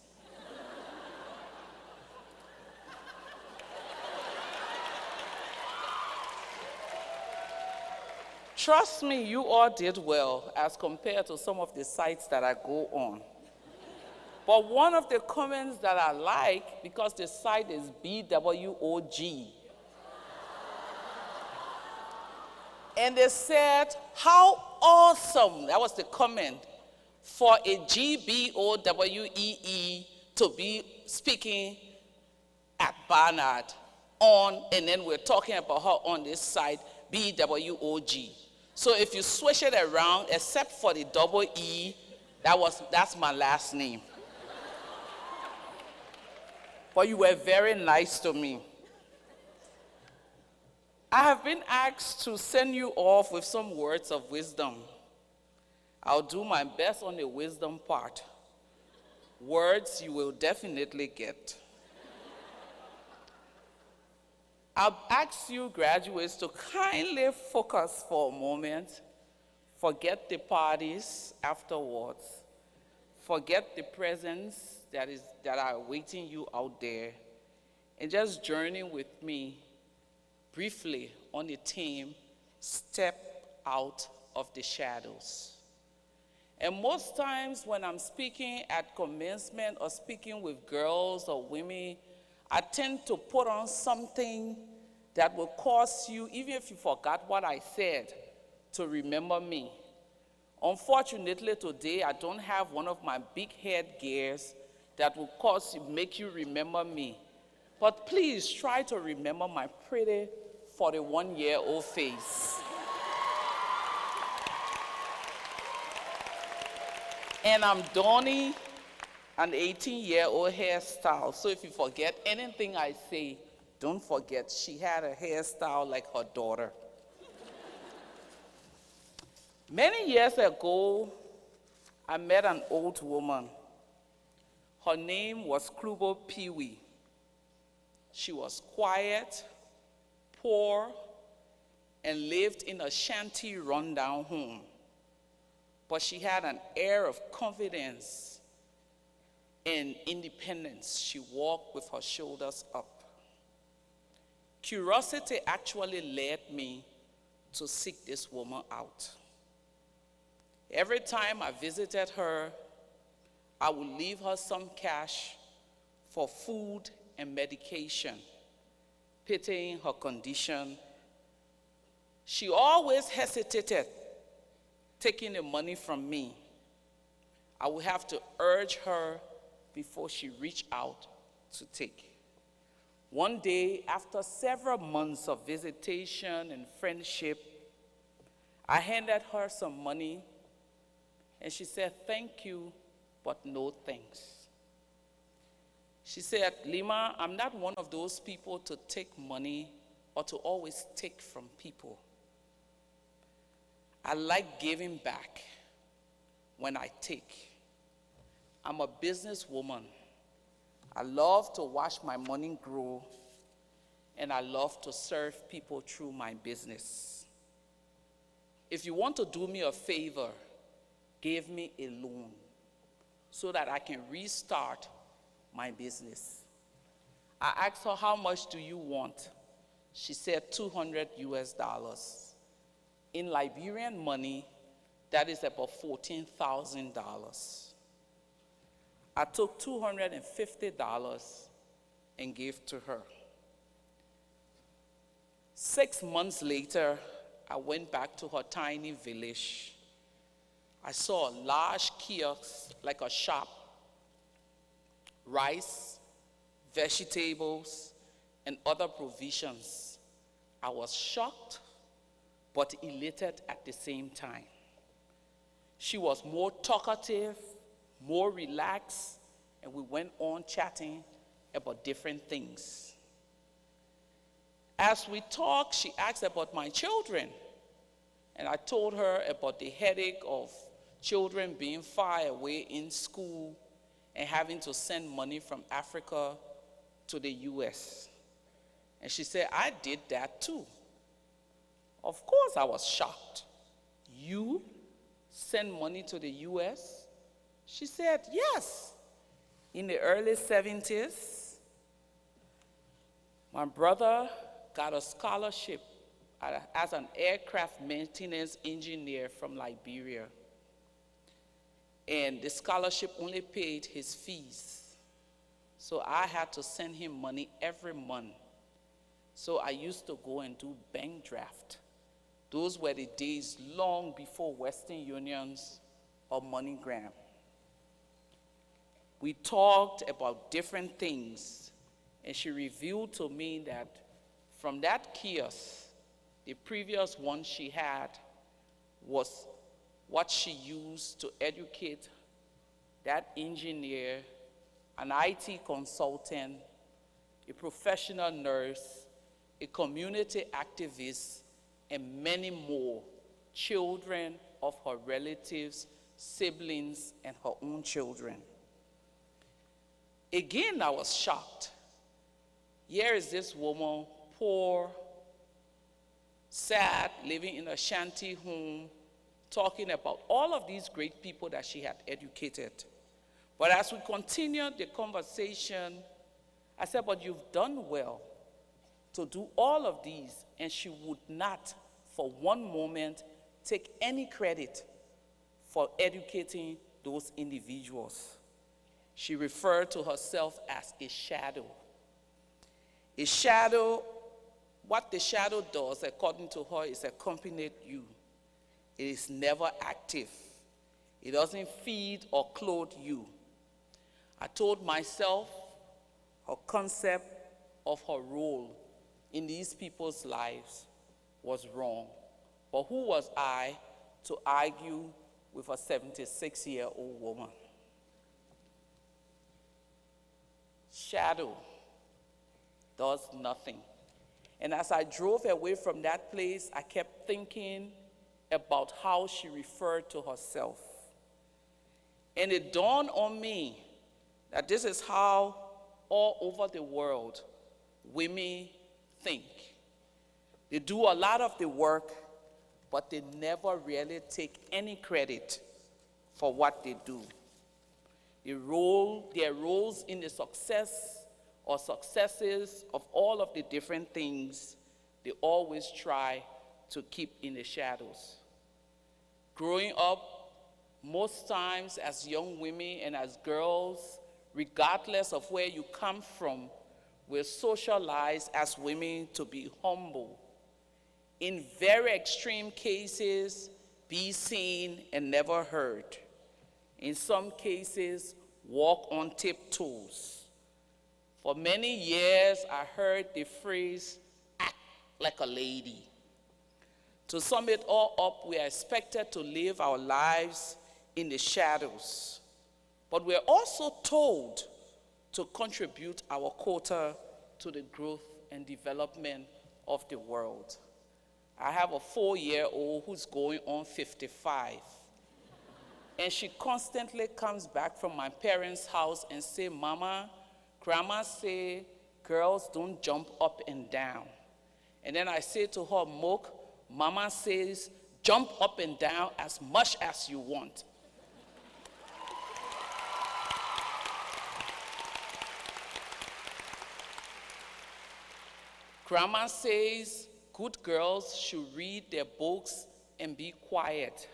Trust me, you all did well as compared to some of the sites that I go on. But one of the comments that I like, because the site is BWOG, and they said, how awesome, that was the comment, for a GBOWEE to be speaking at Barnard on, and then we're talking about her on this side, BWOG. So if you switch it around, except for the double E, that's my last name. But you were very nice to me. I have been asked to send you off with some words of wisdom. I'll do my best on the wisdom part. Words you will definitely get. I'll ask you graduates to kindly focus for a moment. Forget the parties afterwards. Forget the presents that are awaiting you out there. And just journey with me briefly on the theme, Step Out of the Shadows. And most times when I'm speaking at commencement or speaking with girls or women, I tend to put on something that will cause you, even if you forgot what I said, to remember me. Unfortunately, today, I don't have one of my big headgears that will make you remember me. But please try to remember my pretty 41-year-old face. And I'm donning an 18-year-old hairstyle. So if you forget anything I say, don't forget she had a hairstyle like her daughter. Many years ago, I met an old woman. Her name was Klubo Peewee. She was quiet, poor, and lived in a shanty rundown home. But she had an air of confidence and independence. She walked with her shoulders up. Curiosity actually led me to seek this woman out. Every time I visited her, I would leave her some cash for food and medication, pitying her condition. She always hesitated taking the money from me. I would have to urge her before she reached out to take. One day, after several months of visitation and friendship, I handed her some money, and she said, "Thank you, but no thanks." She said, "Lima, I'm not one of those people to take money or to always take from people. I like giving back when I take. I'm a businesswoman. I love to watch my money grow, and I love to serve people through my business. If you want to do me a favor, give me a loan so that I can restart my business." I asked her, "How much do you want?" She said $200 US. In Liberian money, that is about $14,000. I took $250 and gave to her. 6 months later, I went back to her tiny village. I saw a large kiosk, like a shop, rice, vegetables, and other provisions. I was shocked, but elated at the same time. She was more talkative, more relaxed, and we went on chatting about different things. As we talked, she asked about my children, and I told her about the headache of children being far away in school and having to send money from Africa to the US. And she said, "I did that too." Of course, I was shocked. "You send money to the US? She said, "Yes." In the early 70s, my brother got a scholarship as an aircraft maintenance engineer from Liberia. And the scholarship only paid his fees. So I had to send him money every month. So I used to go and do bank draft. Those were the days long before Western Unions or MoneyGram. We talked about different things, and she revealed to me that from that kiosk, the previous one she had was what she used to educate that engineer, an IT consultant, a professional nurse, a community activist, and many more children of her relatives, siblings, and her own children. Again, I was shocked. Here is this woman, poor, sad, living in a shanty home, talking about all of these great people that she had educated. But as we continued the conversation, I said, but you've done well to do all of these, and she would not for one moment take any credit for educating those individuals. She referred to herself as a shadow. A shadow, what the shadow does, according to her, is accompany you. It is never active. It doesn't feed or clothe you. I told myself her concept of her role in these people's lives was wrong. But who was I to argue with a 76-year-old woman? Shadow does nothing. And as I drove away from that place, I kept thinking about how she referred to herself. And it dawned on me that this is how all over the world women think. They do a lot of the work, but they never really take any credit for what they do. Their roles in the success or successes of all of the different things, they always try to keep in the shadows. Growing up, most times as young women and as girls, regardless of where you come from, we're socialized as women to be humble. In very extreme cases, be seen and never heard. In some cases, walk on tiptoes. For many years, I heard the phrase, act like a lady. To sum it all up, we are expected to live our lives in the shadows. But we're also told to contribute our quota to the growth and development of the world. I have a 4-year-old who's going on 55. And she constantly comes back from my parents' house and say, Mama, Grandma say girls don't jump up and down. And then I say to her, Mook, Mama says jump up and down as much as you want. Grandma says good girls should read their books and be quiet.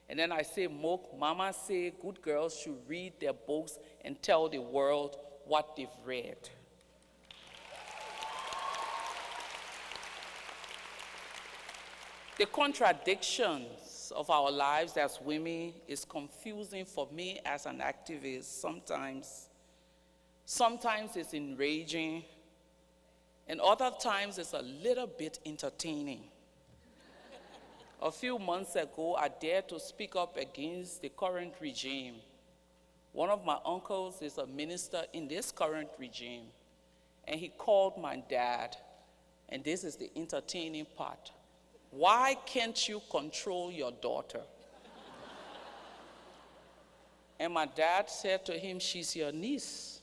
And then I say, Mook, Mama say good girls should read their books and tell the world what they've read. The contradictions of our lives as women is confusing for me as an activist sometimes. Sometimes it's enraging, and other times it's a little bit entertaining. A few months ago, I dared to speak up against the current regime. One of my uncles is a minister in this current regime, and he called my dad, and this is the entertaining part. Why can't you control your daughter? And my dad said to him, she's your niece.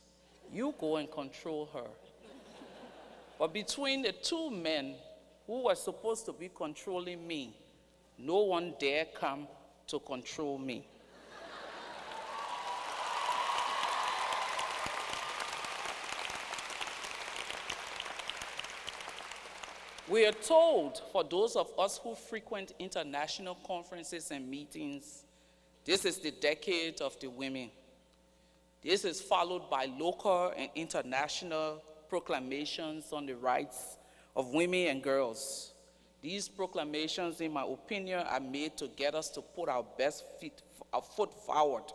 You go and control her. But between the two men who were supposed to be controlling me, no one dare come to control me. We are told, for those of us who frequent international conferences and meetings, this is the decade of the women. This is followed by local and international proclamations on the rights of women and girls. These proclamations, in my opinion, are made to get us to put our best foot forward,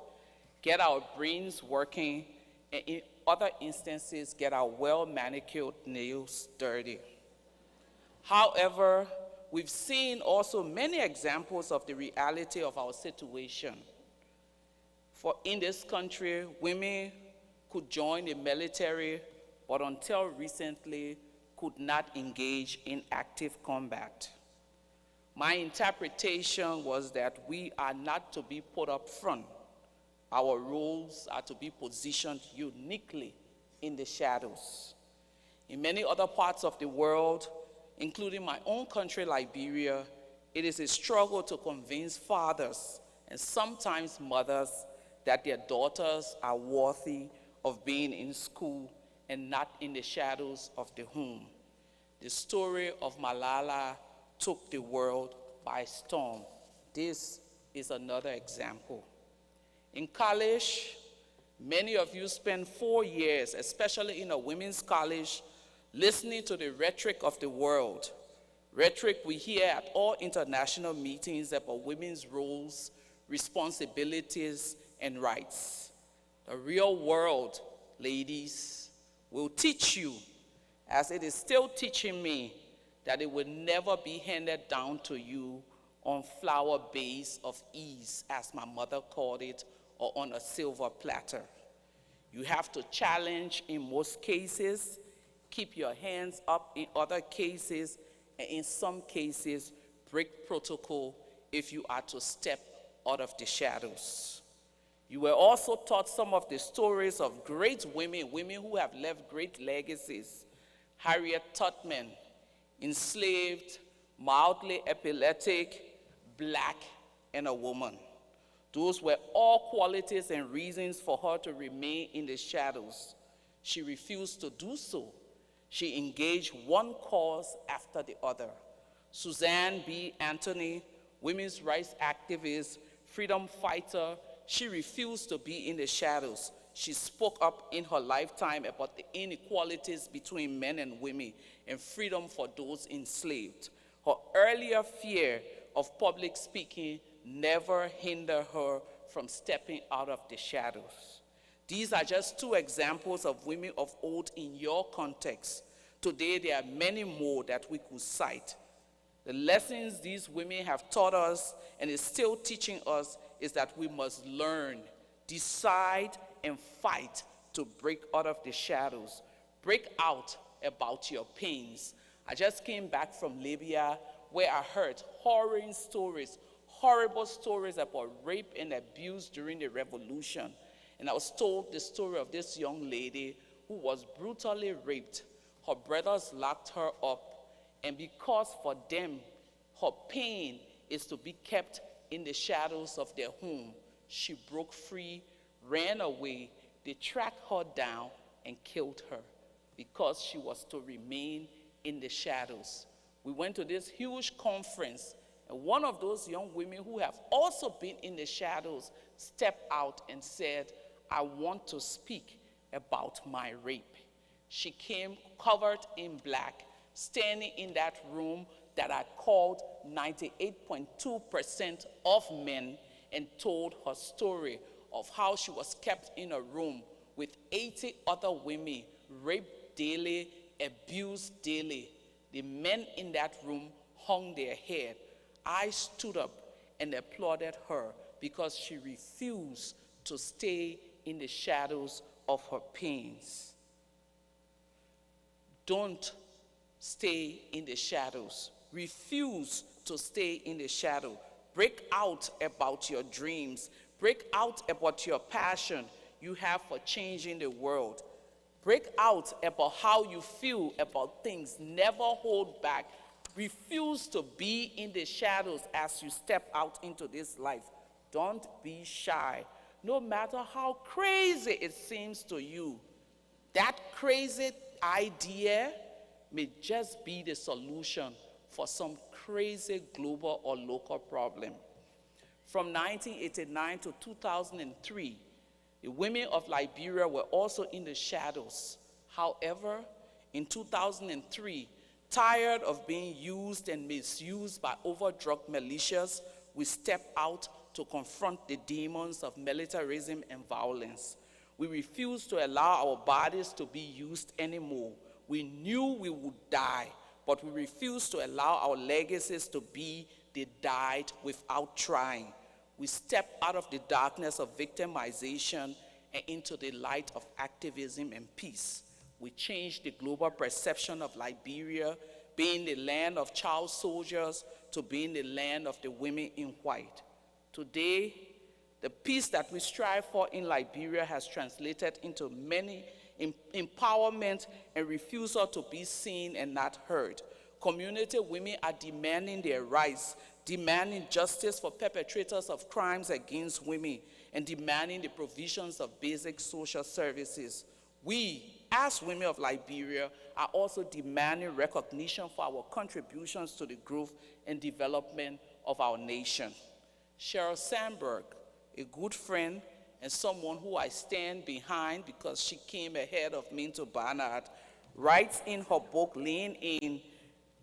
get our brains working, and in other instances, get our well-manicured nails dirty. However, we've seen also many examples of the reality of our situation. For in this country, women could join the military, but until recently, could not engage in active combat. My interpretation was that we are not to be put up front. Our roles are to be positioned uniquely in the shadows. In many other parts of the world, including my own country, Liberia, It is a struggle to convince fathers and sometimes mothers that their daughters are worthy of being in school and not in the shadows of the home. The story of Malala took the world by storm. This is another example. In college, many of you spend 4 years, especially in a women's college, listening to the rhetoric of the world. Rhetoric we hear at all international meetings about women's roles, responsibilities, and rights. The real world, ladies, will teach you, as it is still teaching me, that it will never be handed down to you on flower base of ease, as my mother called it, or on a silver platter. You have to challenge in most cases, keep your hands up in other cases, and in some cases, break protocol if you are to step out of the shadows. You were also taught some of the stories of great women, women who have left great legacies. Harriet Tubman, enslaved, mildly epileptic, black, and a woman. Those were all qualities and reasons for her to remain in the shadows. She refused to do so. She engaged one cause after the other. Suzanne B. Anthony, women's rights activist, freedom fighter, she refused to be in the shadows. She spoke up in her lifetime about the inequalities between men and women and freedom for those enslaved. Her earlier fear of public speaking never hindered her from stepping out of the shadows. These are just 2 examples of women of old in your context. Today, there are many more that we could cite. The lessons these women have taught us and is still teaching us is that we must learn, decide, and fight to break out of the shadows. Break out about your pains. I just came back from Libya where I heard horrible stories about rape and abuse during the revolution. And I was told the story of this young lady who was brutally raped. Her brothers locked her up, and because for them, her pain is to be kept in the shadows of their home, she broke free, ran away. They tracked her down and killed her because she was to remain in the shadows. We went to this huge conference, and one of those young women who have also been in the shadows stepped out and said, I want to speak about my rape. She came covered in black, standing in that room that I called 98.2% of men, and told her story of how she was kept in a room with 80 other women, raped daily, abused daily. The men in that room hung their head. I stood up and applauded her because she refused to stay in the shadows of her pains. Don't stay in the shadows. Refuse to stay in the shadow. Break out about your dreams. Break out about your passion you have for changing the world. Break out about how you feel about things. Never hold back. Refuse to be in the shadows as you step out into this life. Don't be shy. No matter how crazy it seems to you, that crazy idea may just be the solution for some crazy global or local problem. From 1989 to 2003, the women of Liberia were also in the shadows. However, in 2003, tired of being used and misused by overdrug militias, we stepped out to confront the demons of militarism and violence. We refused to allow our bodies to be used anymore. We knew we would die, but we refused to allow our legacies to be they died without trying. We stepped out of the darkness of victimization and into the light of activism and peace. We changed the global perception of Liberia being the land of child soldiers to being the land of the women in white. Today, the peace that we strive for in Liberia has translated into many empowerment and refusal to be seen and not heard. Community women are demanding their rights, demanding justice for perpetrators of crimes against women, and demanding the provisions of basic social services. We, as women of Liberia, are also demanding recognition for our contributions to the growth and development of our nation. Sheryl Sandberg, a good friend and someone who I stand behind because she came ahead of me to Barnard, writes in her book, Laying In,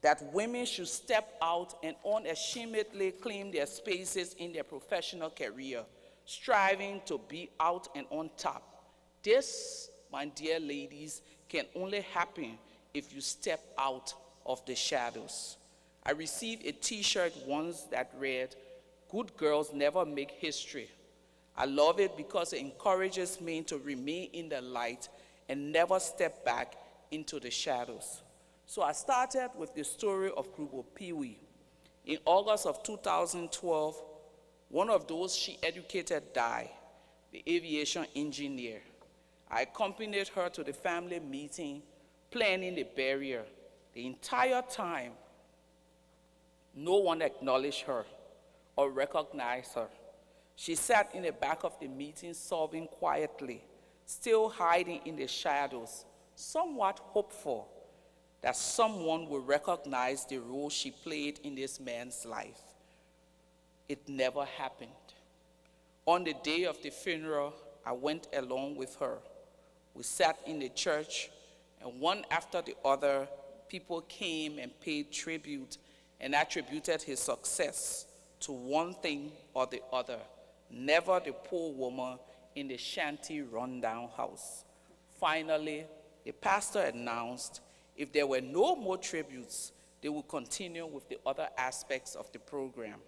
that women should step out and unashamedly claim their spaces in their professional career, striving to be out and on top. This, my dear ladies, can only happen if you step out of the shadows. I received a t-shirt once that read, "Good girls never make history." I love it because it encourages me to remain in the light and never step back into the shadows. So I started with the story of Krubo Pee-wee. In August of 2012, one of those she educated died, the aviation engineer. I accompanied her to the family meeting, planning the burial. The entire time, no one acknowledged her or recognized her. She sat in the back of the meeting, sobbing quietly, still hiding in the shadows, somewhat hopeful that someone would recognize the role she played in this man's life. It never happened. On the day of the funeral, I went along with her. We sat in the church, and one after the other, people came and paid tribute and attributed his success to one thing or the other, never the poor woman in the shanty rundown house. Finally, the pastor announced if there were no more tributes, they would continue with the other aspects of the program.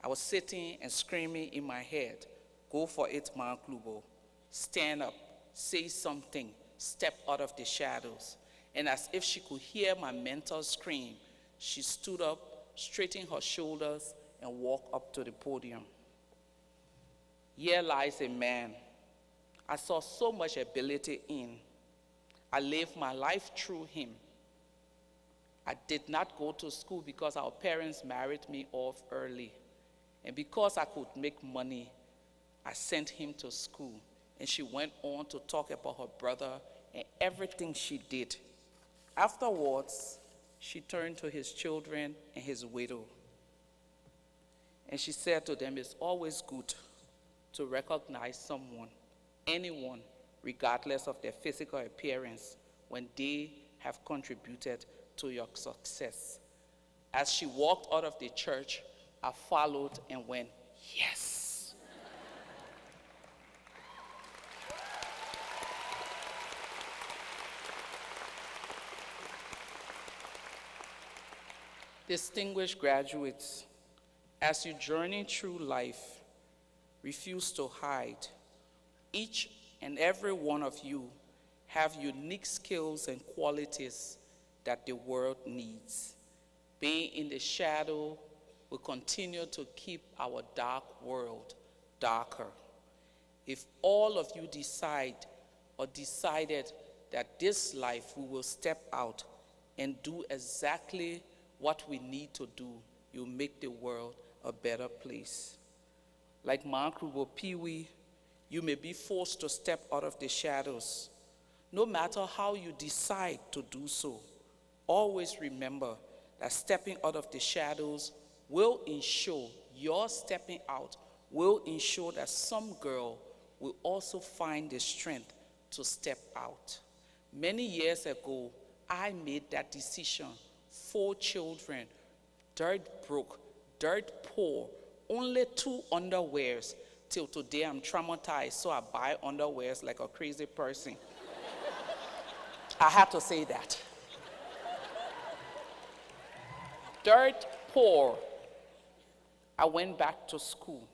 I was sitting and screaming in my head, "Go for it, Ma Klubo. Stand up, say something, step out of the shadows." And as if she could hear my mentor scream, she stood up, straightened her shoulders, and walked up to the podium. Here lies a man I saw so much ability in. I lived my life through him. I did not go to school because our parents married me off early. And because I could make money, I sent him to school. And she went on to talk about her brother and everything she did. Afterwards, she turned to his children and his widow. And she said to them, "It's always good to recognize someone, anyone, regardless of their physical appearance, when they have contributed to your success." As she walked out of the church, I followed and went, "Yes." Distinguished graduates, as you journey through life, refuse to hide. Each and every one of you have unique skills and qualities that the world needs. Being in the shadow will continue to keep our dark world darker. If all of you decide or decided that this life we will step out and do exactly what we need to do, you'll make the world a better place. Like Krubo Pee-wee, you may be forced to step out of the shadows. No matter how you decide to do so, always remember that stepping out of the shadows will ensure your stepping out will ensure that some girl will also find the strength to step out. Many years ago, I made that decision. 4 children, dirt broke, dirt poor, only 2 underwears. Till today, I'm traumatized, so I buy underwears like a crazy person. I had to say that. Dirt poor. I went back to school.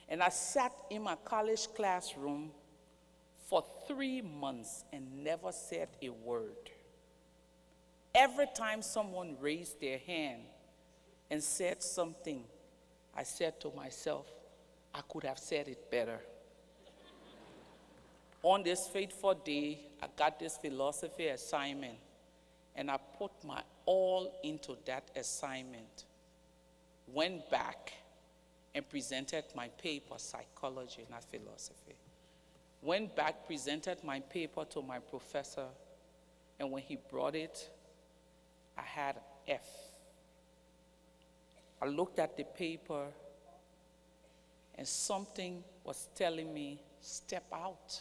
And I sat in my college classroom for 3 months and never said a word. Every time someone raised their hand and said something, I said to myself, I could have said it better. On this fateful day, I got this philosophy assignment. And I put my all into that assignment. Went back and presented my paper, psychology, not philosophy. Went back, presented my paper to my professor, and when he brought it, I had an F. I looked at the paper, and something was telling me, step out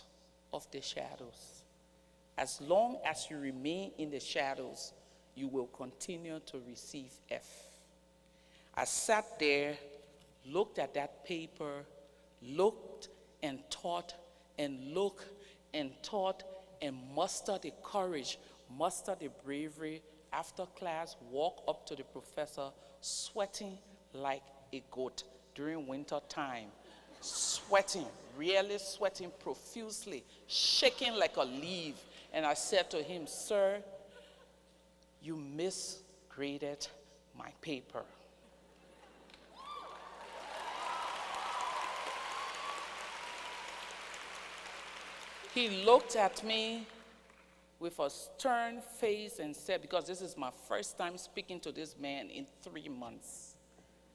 of the shadows. As long as you remain in the shadows, you will continue to receive F. I sat there, looked at that paper, looked and thought, and looked and thought, and mustered the courage, mustered the bravery. After class, walk up to the professor, sweating like a goat during winter time, sweating, really sweating profusely, shaking like a leaf. And I said to him, "Sir, you misgraded my paper." He looked at me with a stern face and said, because this is my first time speaking to this man in 3 months,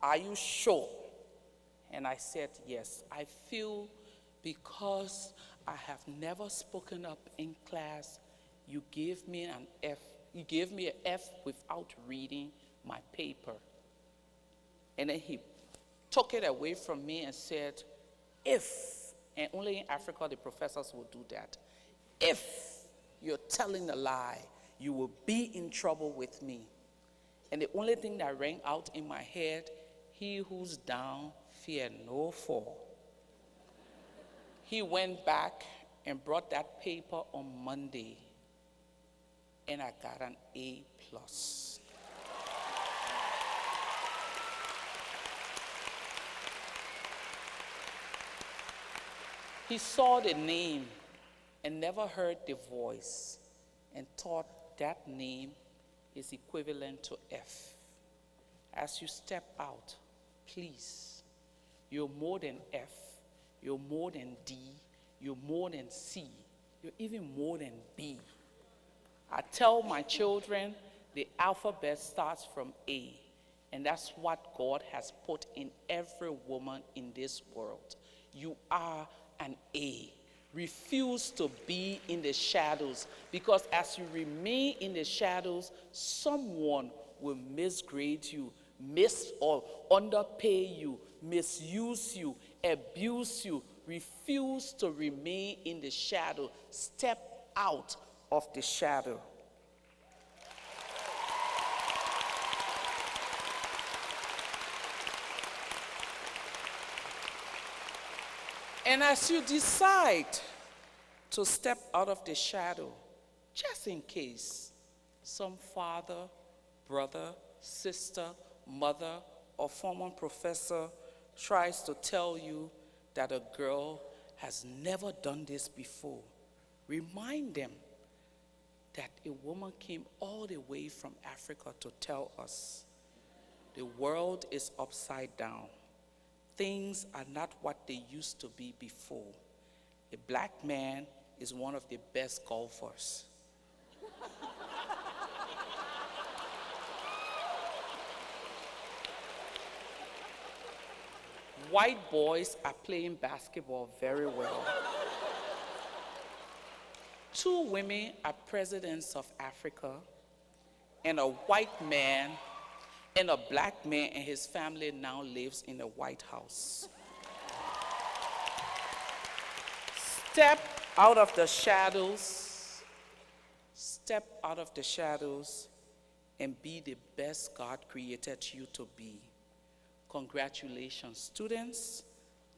"Are you sure?" And I said, "Yes, I feel because I have never spoken up in class, you gave me an F. You gave me an F without reading my paper." And then he took it away from me and said, "If," and only in Africa the professors will do that, "if you're telling a lie, you will be in trouble with me." And the only thing that rang out in my head, "He who's down, fear no fall." He went back and brought that paper on Monday, and I got an A+. He saw the name and never heard the voice and thought that name is equivalent to F. As you step out, please, you're more than F, you're more than D, you're more than C, you're even more than B. I tell my children the alphabet starts from A, and that's what God has put in every woman in this world. You are an A. Refuse to be in the shadows, because as you remain in the shadows, someone will misgrade you, miss or underpay you, misuse you, abuse you. Refuse to remain in the shadow. Step out of the shadow. And as you decide to step out of the shadow, just in case some father, brother, sister, mother, or former professor tries to tell you that a girl has never done this before, remind them that a woman came all the way from Africa to tell us the world is upside down. Things are not what they used to be before. A black man is one of the best golfers. White boys are playing basketball very well. 2 women are presidents of Africa, and a white man and a black man and his family now lives in the White House. Step out of the shadows. Step out of the shadows and be the best God created you to be. Congratulations, students.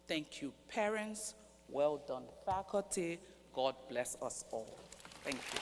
Thank you, parents. Well done, faculty. God bless us all. Thank you.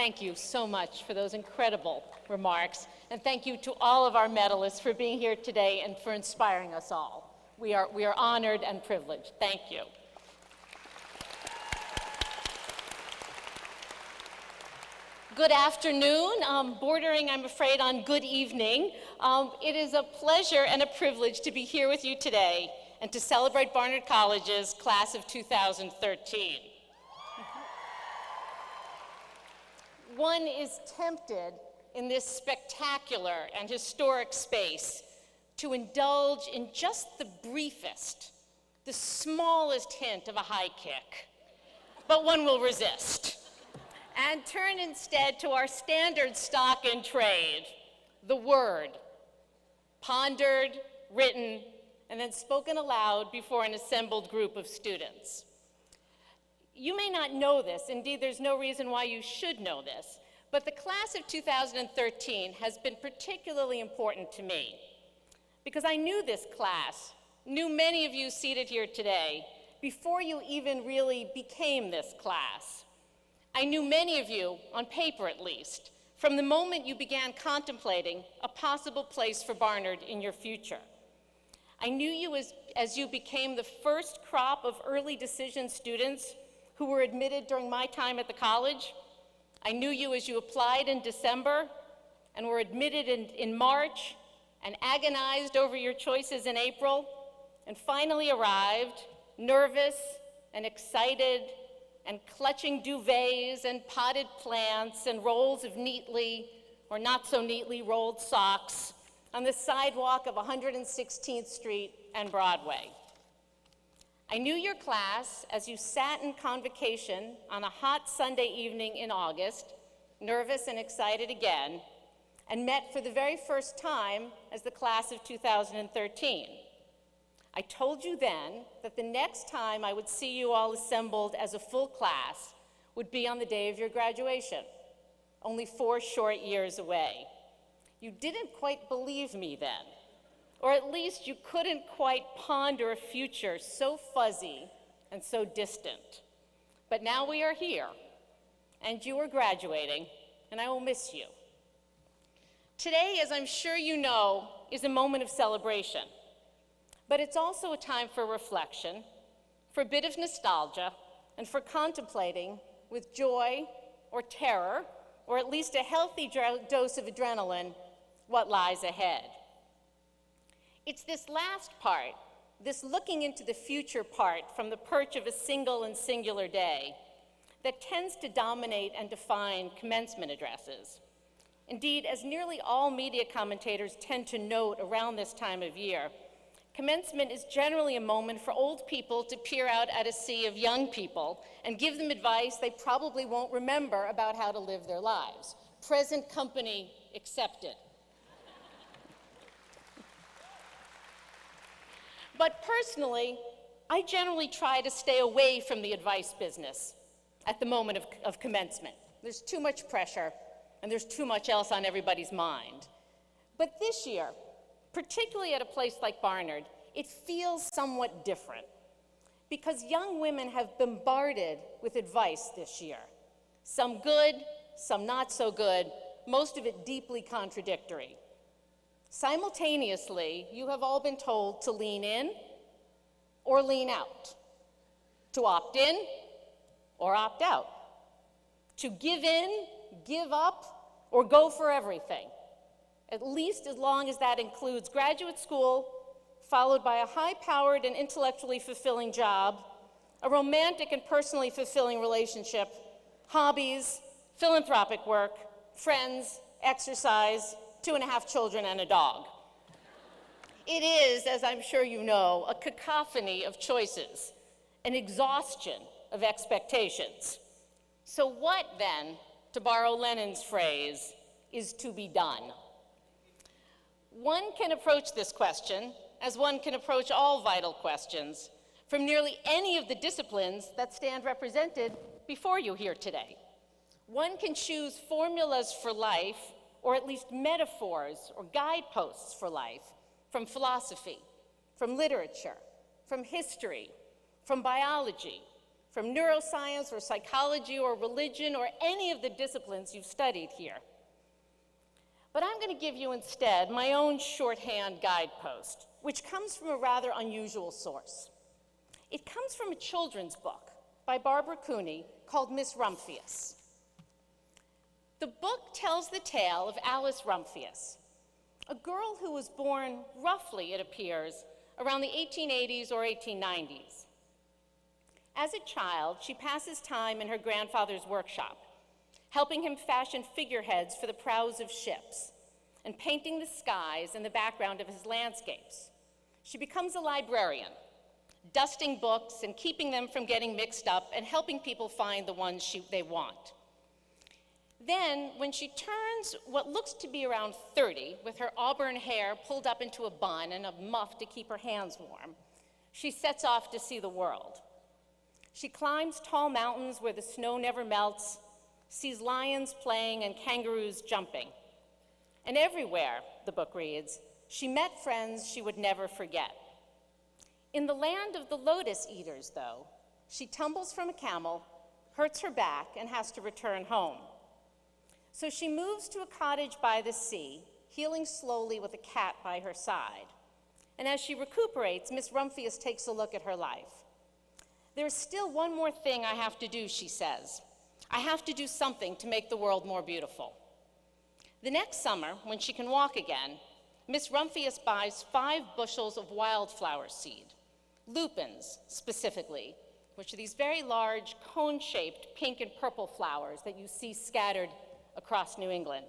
thank you so much for those incredible remarks. And thank you to all of our medalists for being here today and for inspiring us all. We are honored and privileged. Thank you. Good afternoon, bordering, I'm afraid, on good evening. It is a pleasure and a privilege to be here with you today and to celebrate Barnard College's class of 2013. One is tempted in this spectacular and historic space to indulge in just the briefest, the smallest hint of a high kick, but one will resist and turn instead to our standard stock in trade, the word, pondered, written, and then spoken aloud before an assembled group of students. You may not know this, indeed there's no reason why you should know this, but the class of 2013 has been particularly important to me because I knew this class, knew many of you seated here today, before you even really became this class. I knew many of you, on paper at least, from the moment you began contemplating a possible place for Barnard in your future. I knew you as you became the first crop of early decision students who were admitted during my time at the college. I knew you as you applied in December and were admitted in March and agonized over your choices in April and finally arrived, nervous and excited and clutching duvets and potted plants and rolls of neatly or not so neatly rolled socks on the sidewalk of 116th Street and Broadway. I knew your class as you sat in convocation on a hot Sunday evening in August, nervous and excited again, and met for the very first time as the class of 2013. I told you then that the next time I would see you all assembled as a full class would be on the day of your graduation, only 4 short years away. You didn't quite believe me then, or at least you couldn't quite ponder a future so fuzzy and so distant. But now we are here, and you are graduating, and I will miss you. Today, as I'm sure you know, is a moment of celebration. But it's also a time for reflection, for a bit of nostalgia, and for contemplating with joy or terror, or at least a healthy dose of adrenaline, what lies ahead. It's this last part, this looking into the future part from the perch of a single and singular day, that tends to dominate and define commencement addresses. Indeed, as nearly all media commentators tend to note around this time of year, commencement is generally a moment for old people to peer out at a sea of young people and give them advice they probably won't remember about how to live their lives. Present company accepted. But personally, I generally try to stay away from the advice business at the moment of commencement. There's too much pressure, and there's too much else on everybody's mind. But this year, particularly at a place like Barnard, it feels somewhat different because young women have bombarded with advice this year. Some good, some not so good, most of it deeply contradictory. Simultaneously, you have all been told to lean in or lean out, to opt in or opt out, to give in, give up, or go for everything, at least as long as that includes graduate school, followed by a high-powered and intellectually fulfilling job, a romantic and personally fulfilling relationship, hobbies, philanthropic work, friends, exercise, 2.5 children, and a dog. It is, as I'm sure you know, a cacophony of choices, an exhaustion of expectations. So what then, to borrow Lenin's phrase, is to be done? One can approach this question as one can approach all vital questions from nearly any of the disciplines that stand represented before you here today. One can choose formulas for life, or at least metaphors or guideposts for life, from philosophy, from literature, from history, from biology, from neuroscience or psychology or religion or any of the disciplines you've studied here. But I'm going to give you instead my own shorthand guidepost, which comes from a rather unusual source. It comes from a children's book by Barbara Cooney called Miss Rumphius. The book tells the tale of Alice Rumphius, a girl who was born roughly, it appears, around the 1880s or 1890s. As a child, she passes time in her grandfather's workshop, helping him fashion figureheads for the prows of ships and painting the skies in the background of his landscapes. She becomes a librarian, dusting books and keeping them from getting mixed up and helping people find the ones they want. Then, when she turns what looks to be around 30, with her auburn hair pulled up into a bun and a muff to keep her hands warm, she sets off to see the world. She climbs tall mountains where the snow never melts, sees lions playing and kangaroos jumping. And everywhere, the book reads, she met friends she would never forget. In the land of the lotus eaters, though, she tumbles from a camel, hurts her back, and has to return home. So she moves to a cottage by the sea, healing slowly with a cat by her side. And as she recuperates, Miss Rumphius takes a look at her life. There's still one more thing I have to do, she says. I have to do something to make the world more beautiful. The next summer, when she can walk again, Miss Rumphius buys 5 bushels of wildflower seed, lupins specifically, which are these very large cone-shaped pink and purple flowers that you see scattered across New England.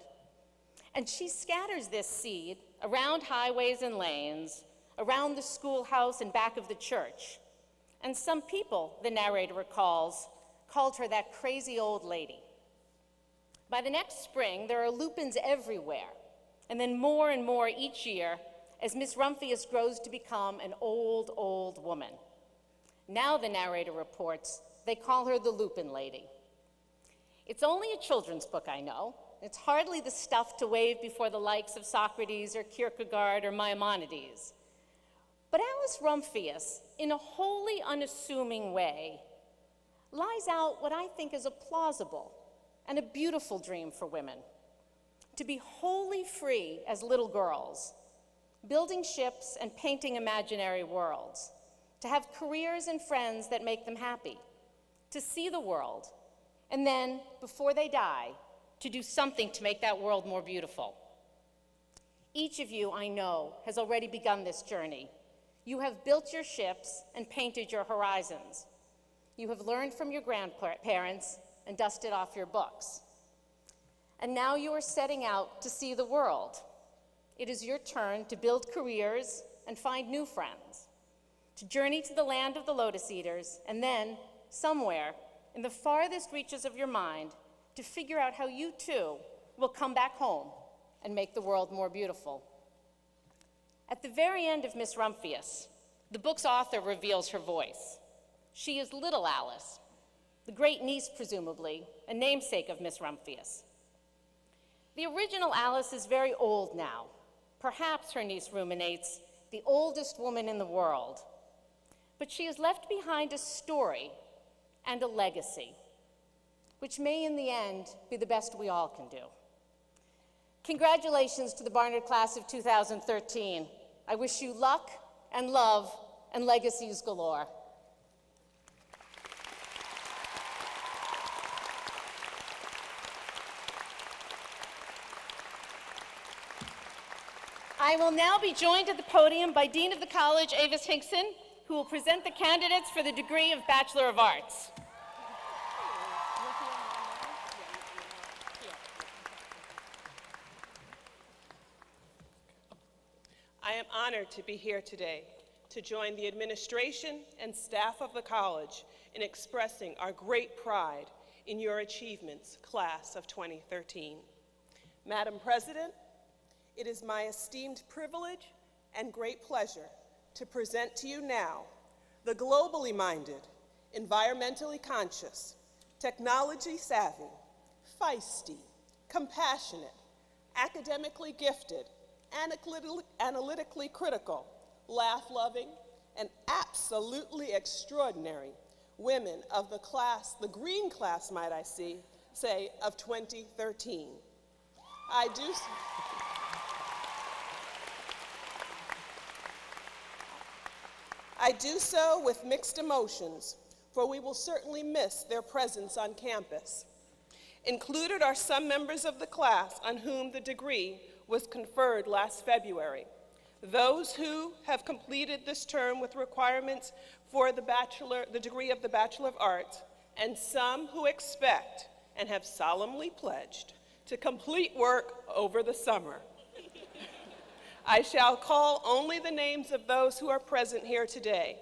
And she scatters this seed around highways and lanes, around the schoolhouse and back of the church. And some people, the narrator recalls, called her that crazy old lady. By the next spring, there are lupins everywhere, and then more and more each year as Miss Rumphius grows to become an old, old woman. Now, the narrator reports, they call her the Lupin Lady. It's only a children's book, I know. It's hardly the stuff to wave before the likes of Socrates or Kierkegaard or Maimonides. But Alice Rumphius, in a wholly unassuming way, lies out what I think is a plausible and a beautiful dream for women: to be wholly free as little girls, building ships and painting imaginary worlds, to have careers and friends that make them happy, to see the world, and then, before they die, to do something to make that world more beautiful. Each of you, I know, has already begun this journey. You have built your ships and painted your horizons. You have learned from your grandparents and dusted off your books. And now you are setting out to see the world. It is your turn to build careers and find new friends, to journey to the land of the lotus eaters, and then, somewhere, in the farthest reaches of your mind, to figure out how you too will come back home and make the world more beautiful. At the very end of Miss Rumphius, the book's author reveals her voice. She is little Alice, the great niece, presumably, a namesake of Miss Rumphius. The original Alice is very old now. Perhaps, her niece ruminates, the oldest woman in the world. But she has left behind a story and a legacy, which may in the end be the best we all can do. Congratulations to the Barnard class of 2013. I wish you luck and love and legacies galore. I will now be joined at the podium by Dean of the College, Avis Hinkson, who will present the candidates for the degree of Bachelor of Arts. I am honored to be here today to join the administration and staff of the college in expressing our great pride in your achievements, class of 2013. Madam President, it is my esteemed privilege and great pleasure to present to you now the globally minded, environmentally conscious, technology savvy, feisty, compassionate, academically gifted, analytically critical, laugh-loving, and absolutely extraordinary women of the class, the green class, might I say, of 2013. I do so with mixed emotions, for we will certainly miss their presence on campus. Included are some members of the class on whom the degree was conferred last February. Those who have completed this term with requirements for the degree of the Bachelor of Arts, and some who expect and have solemnly pledged to complete work over the summer. I shall call only the names of those who are present here today.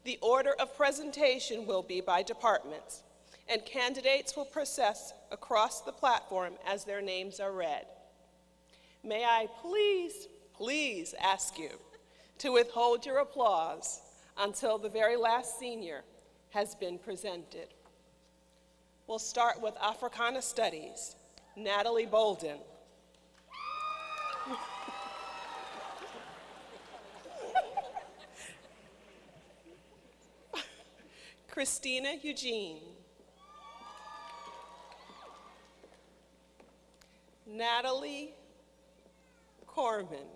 The order of presentation will be by departments, and candidates will process across the platform as their names are read. May I please ask you to withhold your applause until the very last senior has been presented. We'll start with Africana Studies, Natalie Bolden. Christina Eugene. Natalie Corman.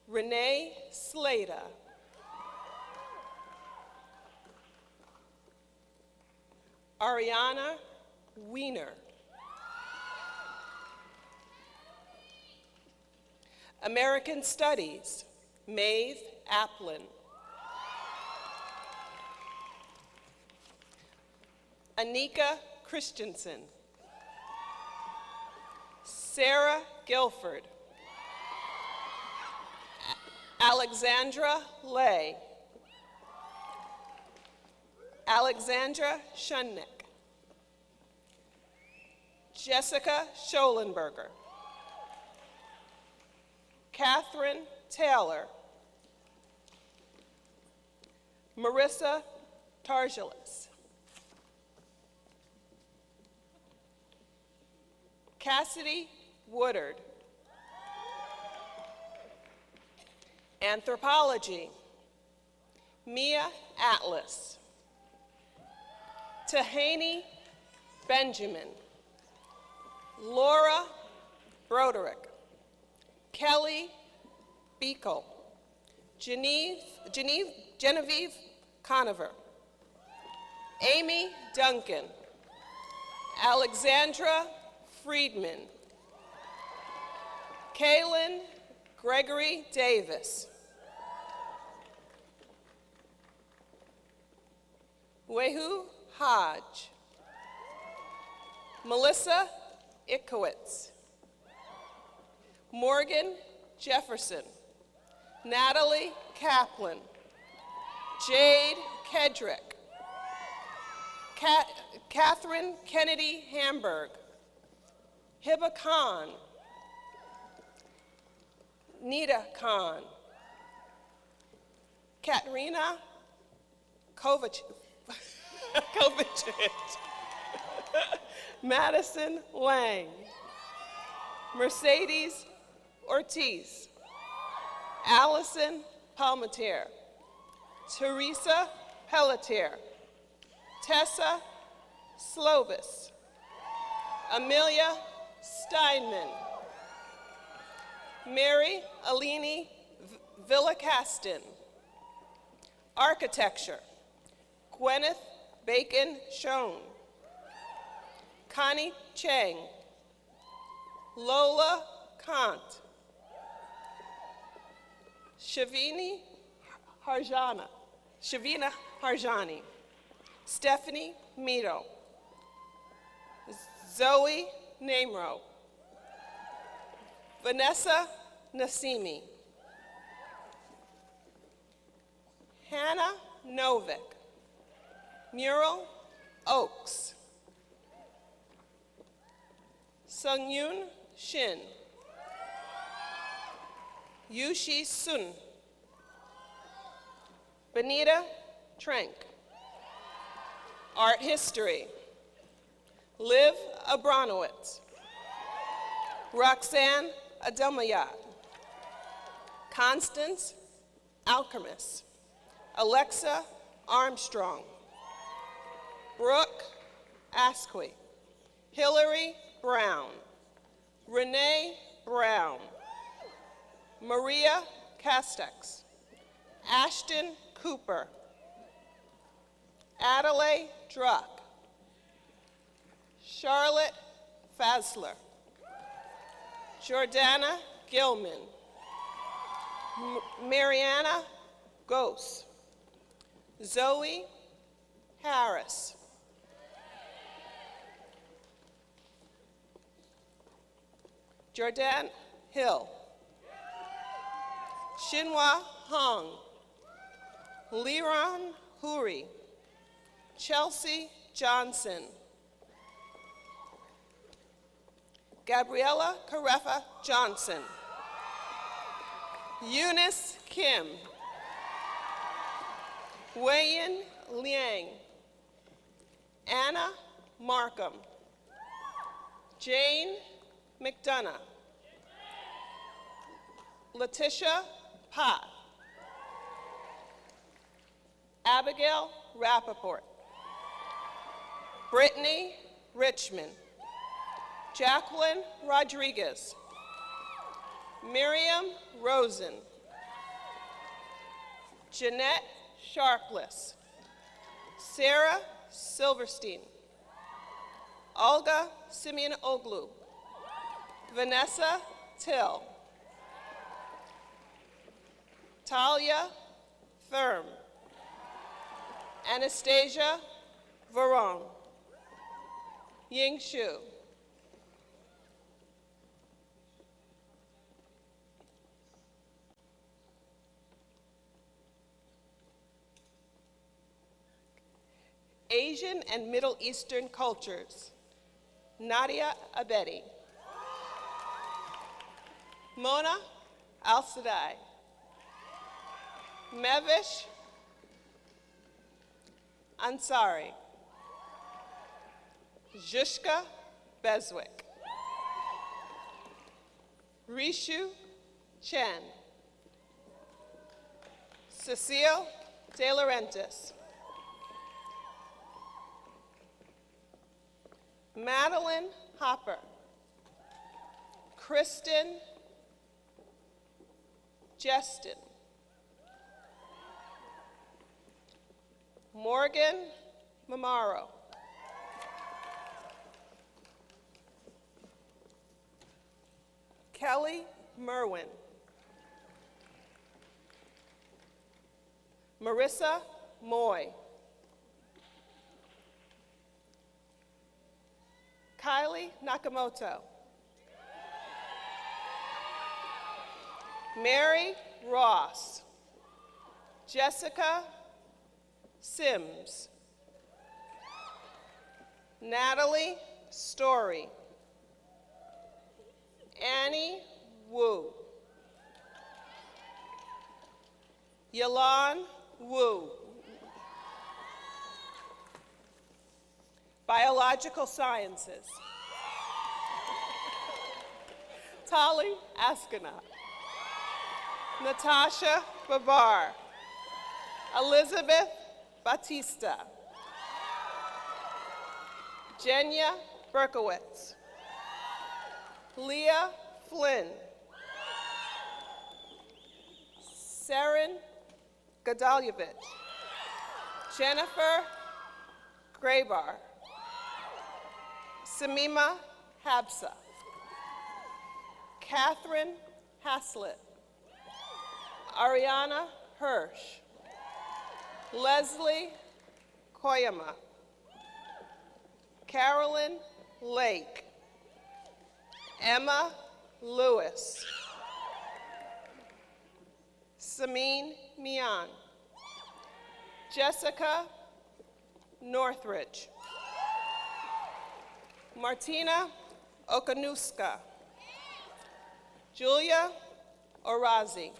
Renee Slater. Ariana Wiener. American Studies, Maeve Applin. Anika Christensen. Sarah Guilford. Alexandra Lay. Alexandra Shunnick. Jessica Scholenberger. Catherine Taylor. Marissa Targelis. Cassidy Woodard. Anthropology, Mia Atlas. Tahani Benjamin. Laura Broderick. Kelly Beekle. Genevieve Conover. Amy Duncan. Alexandra Friedman. Kaylin Gregory Davis. Wehu Hodge. Melissa Ickowitz. Morgan Jefferson. Natalie Kaplan. Jade Kedrick. Catherine Kennedy Hamburg. Hiba Khan. Nita Khan. Katrina Kovacic. Madison Lang. Mercedes Ortiz. Allison Palmetier. Teresa Pelletier. Tessa Slovis. Amelia Steinman. Mary Alini Villacastin. Architecture, Gwyneth Bacon Schoen. Connie Chang. Lola Kant. Shavina Harjani. Stephanie Mito. Zoe Namro. Vanessa Nassimi. Hannah Novick. Muriel Oaks. Sungyun Shin. Yushi Sun. Benita Trank. Art History. Liv Abronowitz. Roxanne Adelmayat. Constance Alchemist. Alexa Armstrong. Brooke Asquith. Hillary Brown. Renee Brown. Maria Castex. Ashton Cooper. Adelaide Druck. Charlotte Fasler. Jordana Gilman. Mariana Gose. Zoe Harris. Jordan Hill. Shinhua Hong. Liron Huri. Chelsea Johnson. Gabriella Carefa Johnson. Eunice Kim. Wei-Yin Liang. Anna Markham. Jane McDonough. Letitia Pott. Abigail Rappaport. Brittany Richmond. Jacqueline Rodriguez. Miriam Rosen. Jeanette Sharpless. Sarah Silverstein. Olga Simeon-Oglu. Vanessa Till. Talia Thurm. Anastasia Varong. Ying Shu. Asian and Middle Eastern cultures. Nadia Abedi. Mona Al-Sadai. Mevish Ansari. Zhushka Beswick. Rishu Chen. Cecile De Laurentiis. Madeline Hopper. Kristen Justin. Morgan Mamaro. Kelly Merwin. Marissa Moy. Kylie Nakamoto. Mary Ross. Jessica Sims. Natalie Story. Annie Wu. Yalan Wu. Biological Sciences. Tali Askenath. Natasha Babar. Elizabeth Batista. Jenya Berkowitz. Leah Flynn. Saren Gadalyevich. Jennifer Graybar. Samima Habsa. Catherine Haslett. Ariana Hirsch. Leslie Koyama. Carolyn Lake. Emma Lewis. Samin Mian. Jessica Northridge. Martina Okanuska. Julia Orazi.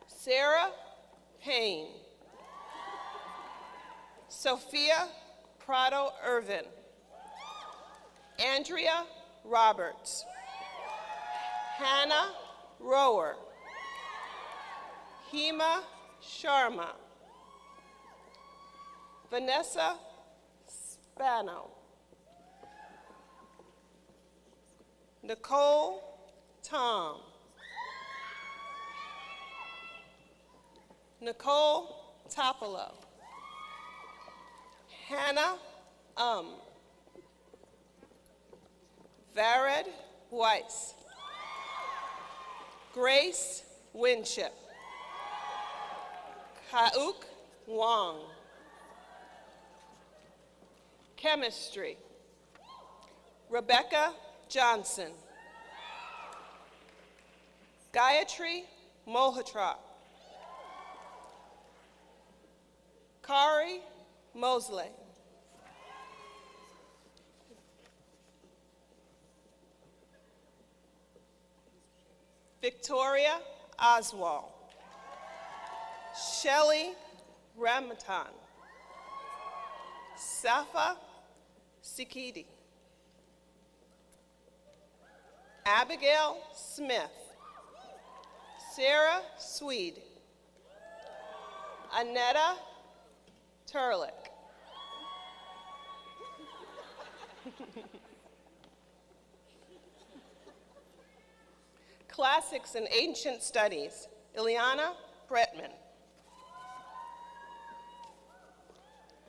Sarah Payne. Sophia Prado Irvin. Andrea Roberts. Hannah Rower. Hema Sharma, Vanessa Spano, Nicole Tom, Nicole Topolo, Hannah Vared Weiss, Grace Winship, Kauk Wong, Chemistry, Rebecca Johnson, Gayatri Mohatra, Kari Mosley, Victoria Oswald, Shelley Ramatan, Safa Sikidi, Abigail Smith, Sarah Swede, Annetta Turlick, Classics and Ancient Studies, Ileana Bretman,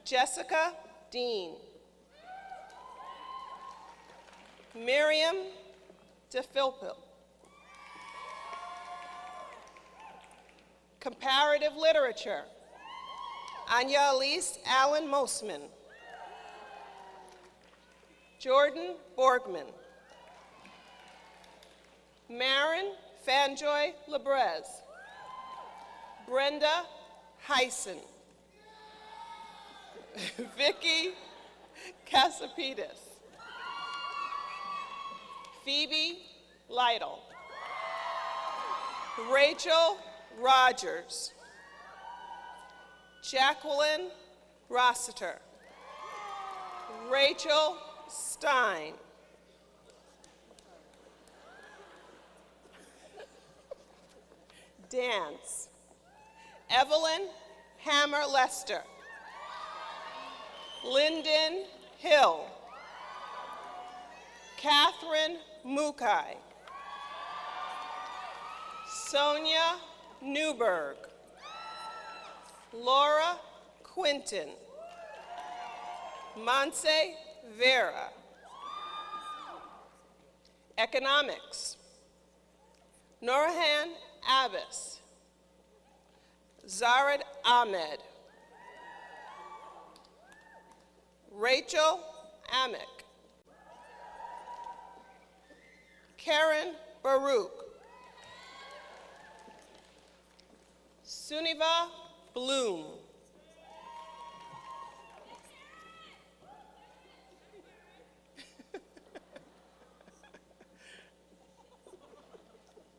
Jessica Dean, Miriam DeFilpil, Comparative Literature, Anya Elise Allen Mosman, Jordan Borgman, Marin Fanjoy Lebrez, Brenda Hyson, Vicky Casapidis, Phoebe Lytle, Rachel Rogers, Jacqueline Rossiter, Rachel Stein, Dance, Evelyn Hammer Lester, Lyndon Hill, Catherine Mukai, Sonia Newberg, Laura Quinton, Monse Vera, Economics, Norahan Abbas, Zared Ahmed, Rachel Amick, Karen Baruch, Suniva Bloom,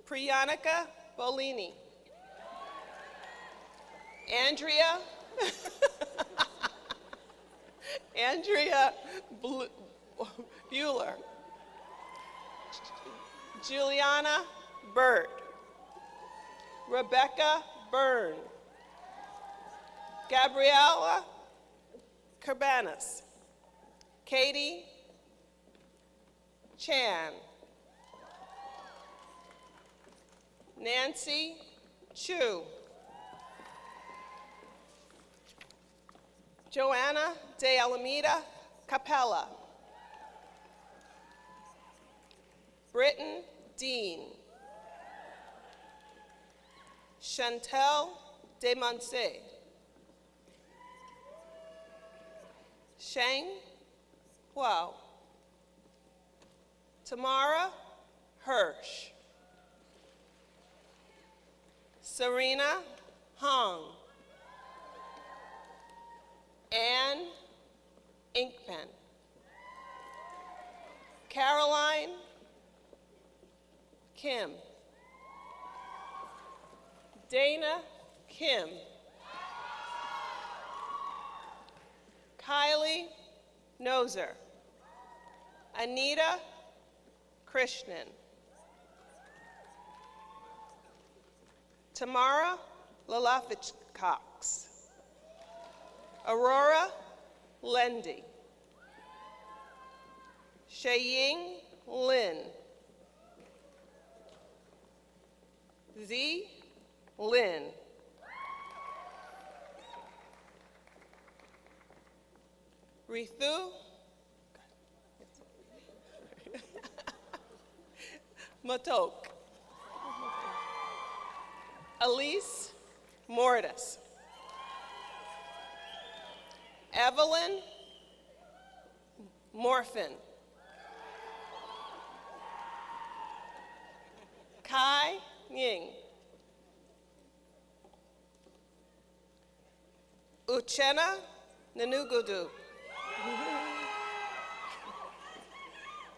Priyanika Bolini, Andrea Bueller, Juliana Bird, Rebecca Byrne, Gabriela Carbanas, Katie Chan, Nancy Chu, Joanna de Alameda Capella, Britton Dean, Chantel de Monse, Shang Huao, Tamara Hirsch, Serena Hong, Anne Inkpen, Caroline Kim, Dana Kim, Kylie Noser, Anita Krishnan, Tamara Lalafich Cox. Aurora Lendy. Shaying Lin. Z Lin. Rithu Matok. Elise Mortis. Evelyn Morphin. Kai Ying. Uchenna Nanugudu.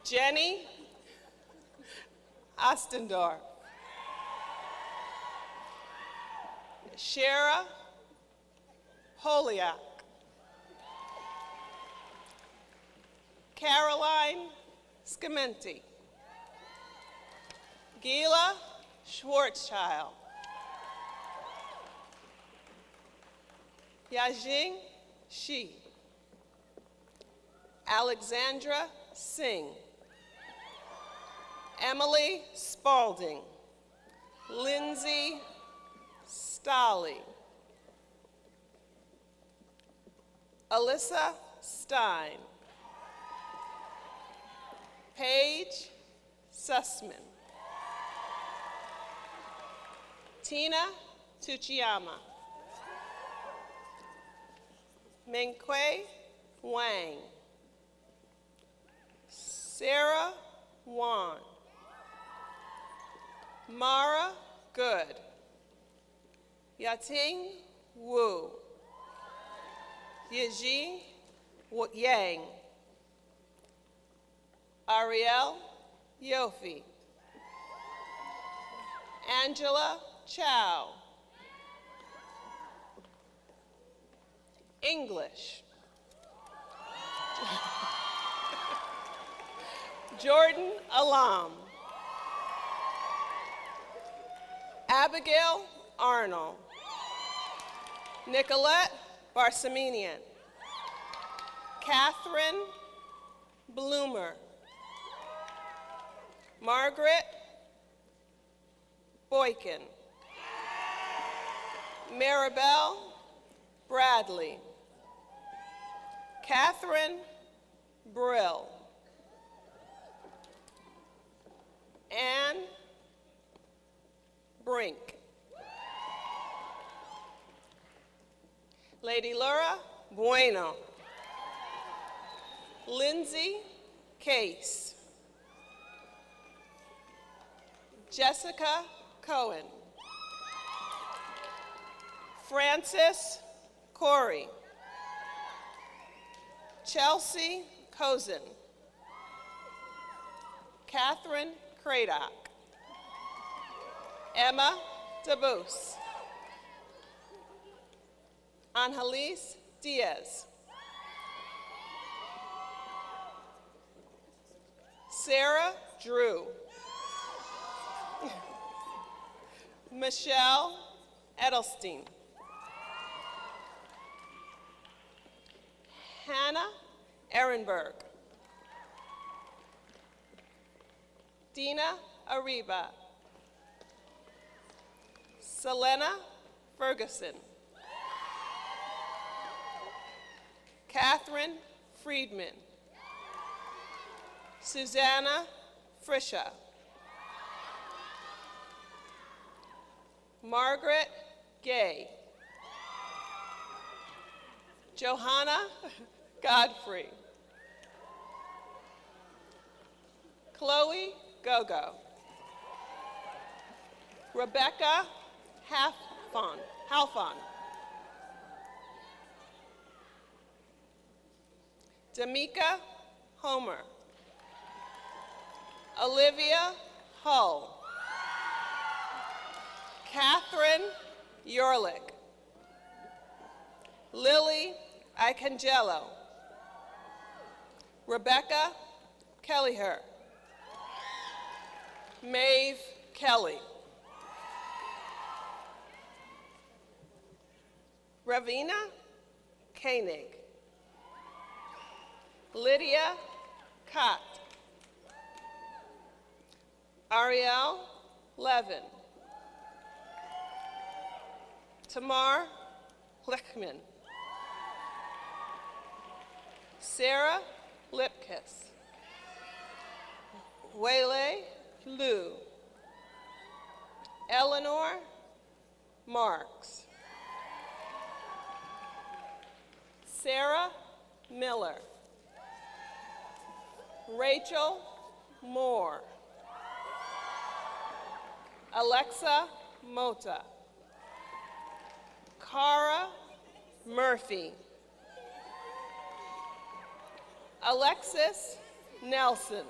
Jenny Ostendorf. Shara Holiak. Caroline Scamenti. Gila Schwarzschild. Yajing Shi. Alexandra Singh. Emily Spalding. Lindsay Stolley. Alyssa Stein. Paige Sussman. Tina Tuchiyama. Mingque Wang. Sarah Wan. Mara Good. Yating Wu. Yeji Yang. Ariel Yofi. Angela Chow. English. Jordan Alam. Abigail Arnold. Nicolette Barsamenian. Catherine Bloomer. Margaret Boykin. Maribel Bradley. Catherine Brill. Anne Brink. Lady Laura Bueno. Lindsay Case. Jessica Cohen. Francis Corey. Chelsea Cozen. Catherine Craddock. Emma DeBoos. Angelis Diaz. Sarah Drew. Michelle Edelstein. Hannah Ehrenberg. Dina Ariba. Selena Ferguson. Catherine Friedman. Susanna Frisha. Margaret Gay. Johanna Godfrey. Chloe Gogo. Rebecca Halfon. Damika Homer. Olivia Hull. Catherine Yorlick. Lily Icangelo. Rebecca Kellyher. Maeve Kelly. Ravina Koenig, Lydia Kott, Ariel Levin, Tamar Glickman, Sarah Lipkiss, Wele Liu, Eleanor Marks, Sarah Miller, Rachel Moore, Alexa Mota, Cara Murphy, Alexis Nelson,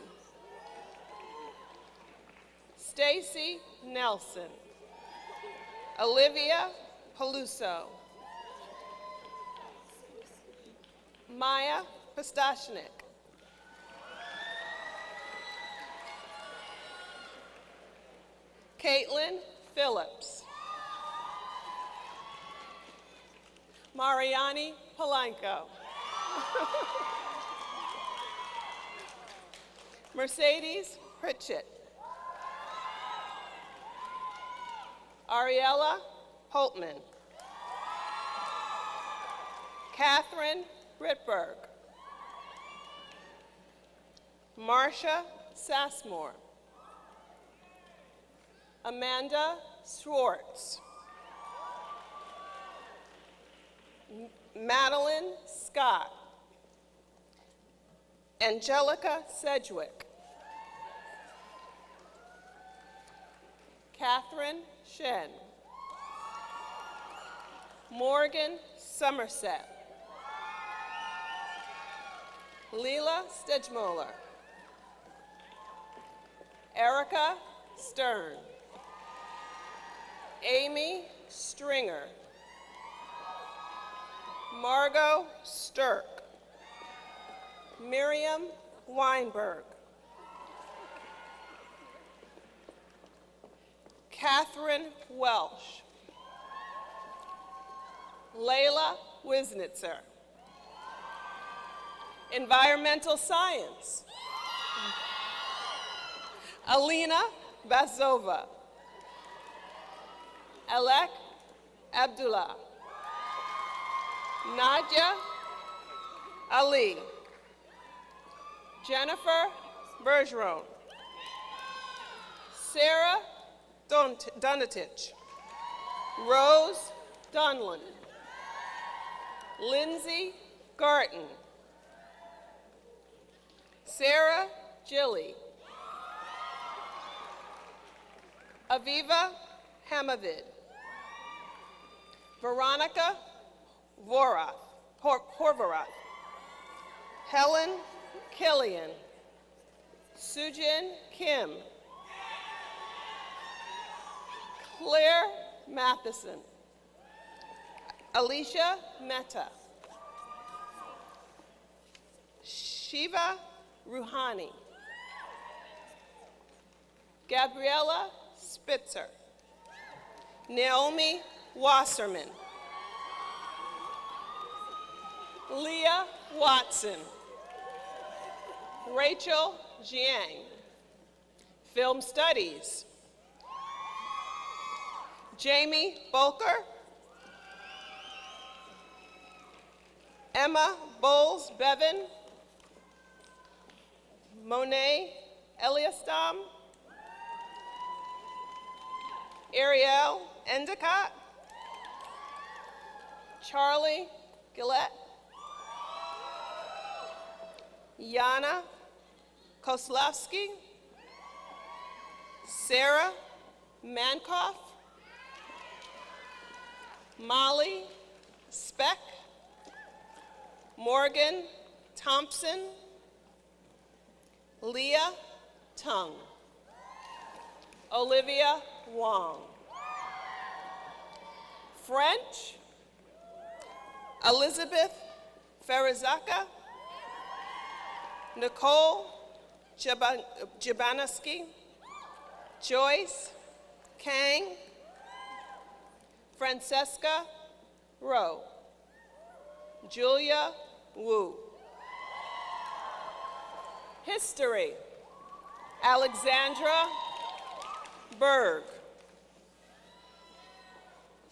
Stacy Nelson, Olivia Peluso, Maya Pistachnik, Caitlin Phillips, Mariani Polanco, Mercedes Pritchett, Ariella Holtman, Catherine Ritberg, Marcia Sassmore, Amanda Schwartz, Madeline Scott, Angelica Sedgwick, Catherine Shen, Morgan Somerset, Leela Stedgemoller, Erica Stern, Amy Stringer, Margot Stirk, Miriam Weinberg, Catherine Welsh, Layla Wisnitzer, Environmental Science, Alina Bazova, Alek Abdullah, Nadia Ali, Jennifer Bergeron, Sarah Donatich, Rose Dunlin, Lindsay Garton, Sarah Gilly, Aviva Hamavid, Veronica Horvath, Helen Killian, Sujin Kim, Claire Matheson, Alicia Mehta, Shiva Ruhani, Gabriella Spitzer, Naomi Wasserman, Leah Watson, Rachel Jiang, Film Studies, Jamie Bolker, Emma Bowles-Bevan, Monet Eliastam, Ariel Endicott, Charlie Gillette, Yana Koslowski, Sarah Mankoff, Molly Speck, Morgan Thompson, Leah Tung, Olivia Wong, French, Elizabeth Ferizaka, Nicole Jabanaski, Joyce Kang, Francesca row. Julia Wu. History, Alexandra Berg.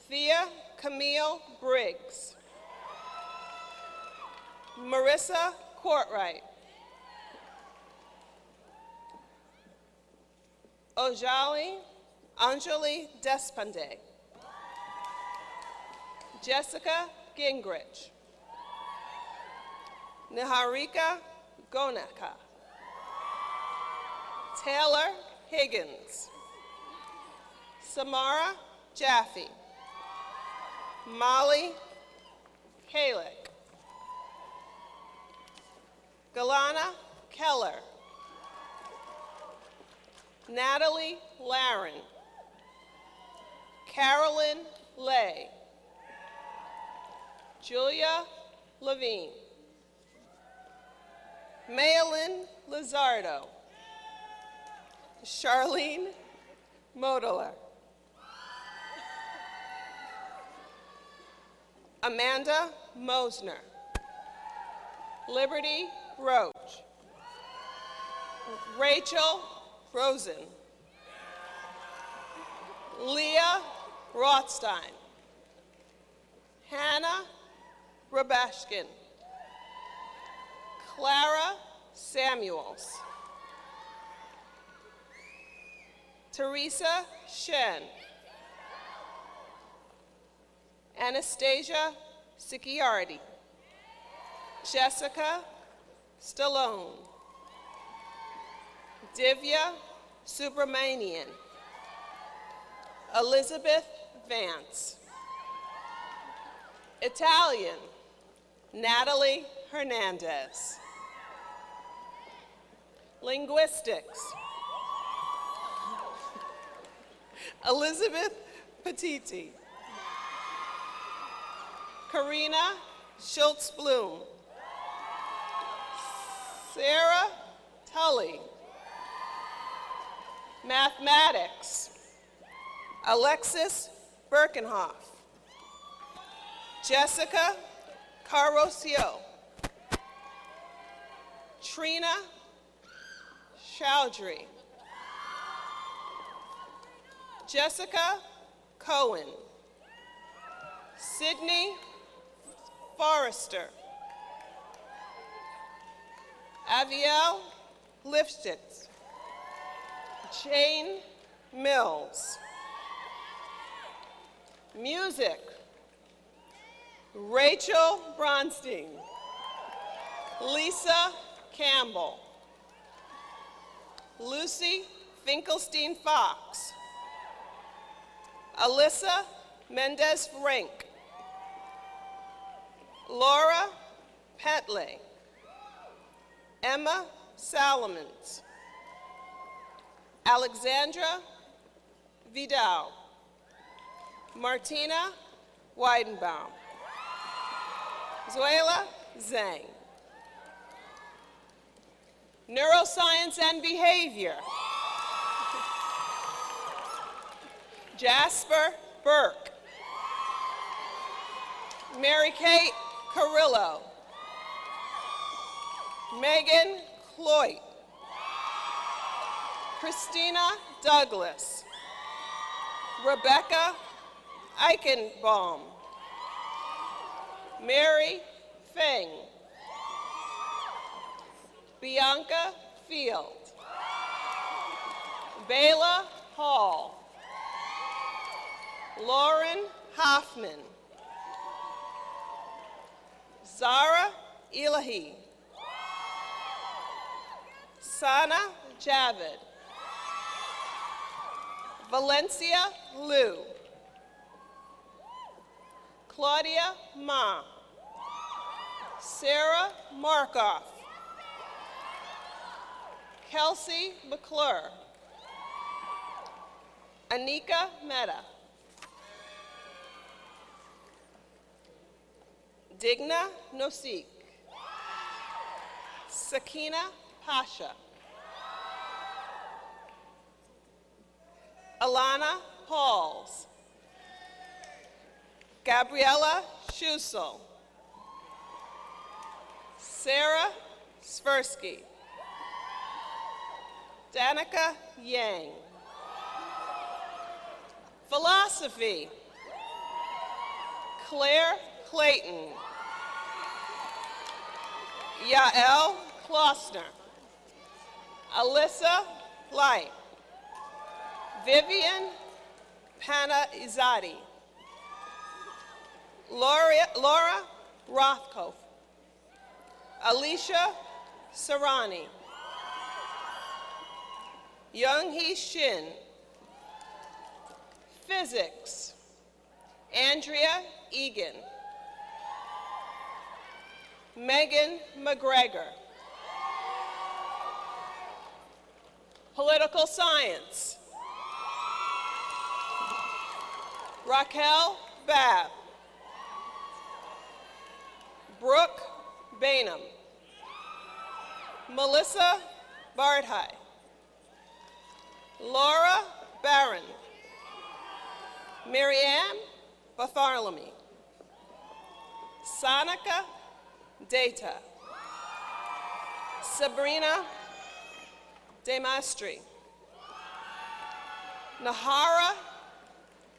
Thea Camille Briggs. Marissa Courtwright. Ojali Anjali Despande. Jessica Gingrich. Niharika Goneka. Taylor Higgins. Samara Jaffe. Molly Kalick. Galana Keller. Natalie Laren. Carolyn Lay. Julia Levine. Maylin Lizardo. Charlene Modeler. Amanda Mosner. Liberty Roach. Rachel Rosen. Leah Rothstein. Hannah Rabashkin. Clara Samuels. Teresa Shen. Anastasia Sicciardi. Jessica Stallone. Divya Subramanian. Elizabeth Vance. Italian, Natalie Hernandez. Linguistics, Elizabeth Petiti. Karina Schultz-Bloom. Sarah Tully. Mathematics, Alexis Birkenhoff. Jessica Carosio. Trina Chowdhury. Jessica Cohen. Sydney Forrester. Aviel Lifshitz. Jane Mills. Music, Rachel Bronstein. Lisa Campbell. Lucy Finkelstein-Fox. Alyssa Mendez-Frank. Laura Petley. Emma Salomons. Alexandra Vidal. Martina Weidenbaum. Zoela Zhang. Neuroscience and behavior, Jasper Burke. Mary Kate Carrillo. Megan Cloyd. Christina Douglas. Rebecca Eichenbaum. Mary Feng. Bianca Field. Bela Hall. Lauren Hoffman. Zara Elahi. Sana Javed. Valencia Liu. Claudia Ma. Sarah Markoff. Kelsey McClure. Anika Mehta. Digna Nosik. Sakina Pasha. Alana Pauls. Gabriella Schusel. Sarah Sversky. Danica Yang. Philosophy, Claire Clayton. Yael Klossner. Alyssa Light. Vivian Pana-Izadi. Laura Rothkopf. Alicia Sarani. Young-hee Shin. Physics, Andrea Egan. Megan McGregor. Political science, Raquel Babb. Brooke Bainham. Melissa Bardhai. Laura Barron. Marianne Bartholomew. Sonica Data. Sabrina Demastri. Nahara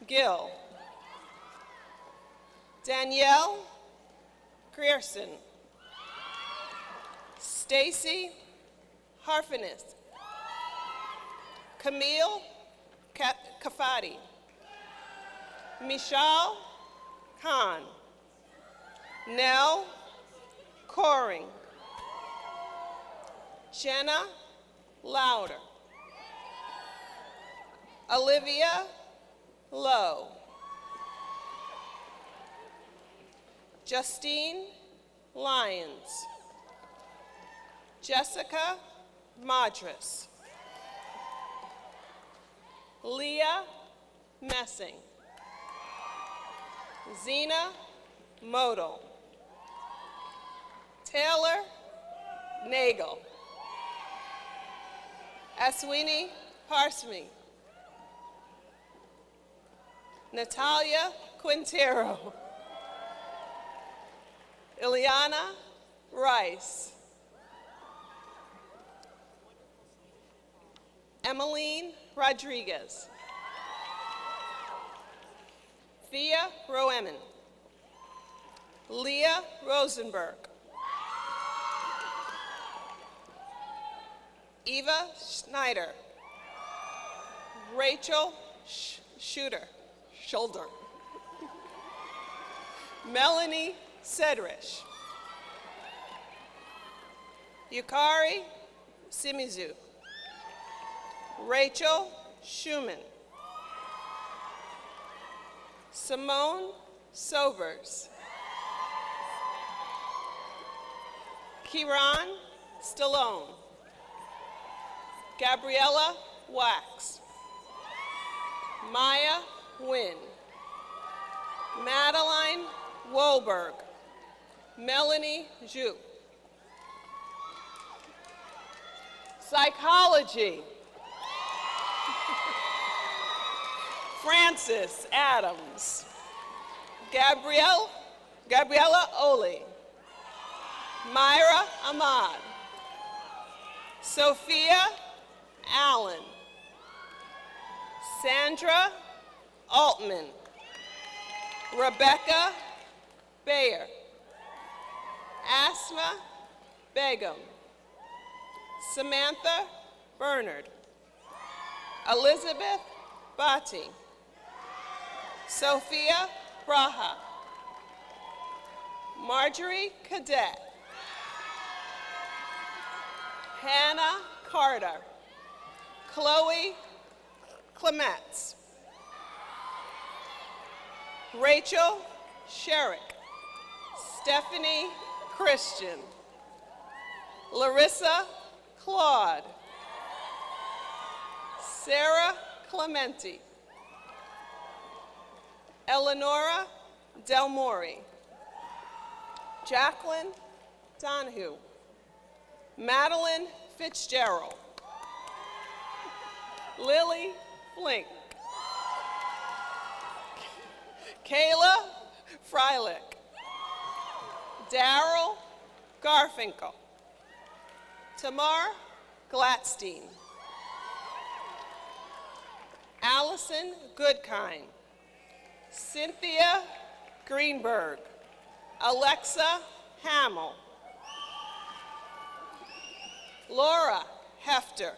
Gill. Danielle Grierson. Stacy Harfinis. Camille Kafati. Michelle Khan. Nell Coring. Jenna Louder. Olivia Lowe. Justine Lyons. Jessica Madras. Leah Messing. Zena Modal. Taylor Nagel. Aswini Parsmi. Natalia Quintero. Ileana Rice. Emmeline Rodriguez. Thea Roeman. Leah Rosenberg. Eva Schneider. Rachel Shoulder. Melanie Sedrich. Yukari Simizu. Rachel Schumann. Simone Sobers. Kiran Stallone. Gabriella Wax. Maya Wynn. Madeline Wohlberg. Melanie Zhu. Psychology. Francis Adams. Gabriella Oli. Myra Ahmad. Sophia Allen. Sandra Altman. Rebecca Bayer. Asma Begum. Samantha Bernard. Elizabeth Bati. Sophia Braha. Marjorie Cadet. Hannah Carter. Chloe Clements. Rachel Sherrick. Stephanie Christian. Larissa Claude. Sarah Clementi. Eleonora Del Mori. Jacqueline Donahue. Madeline Fitzgerald. Lily Flink. Kayla Freilich. Daryl Garfinkel. Tamar Gladstein. Allison Goodkind. Cynthia Greenberg. Alexa Hamill. Laura Hefter.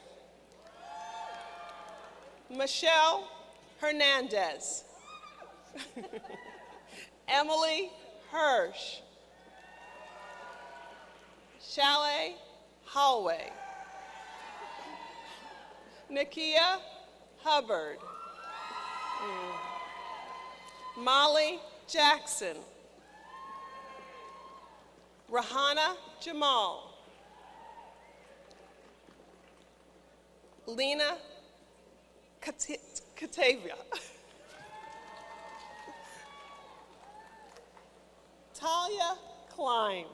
Michelle Hernandez. Emily Hirsch. Chalet Hallway. Nakia Hubbard. Molly Jackson. Rahana Jamal. Lena Katavia. Talia Klein.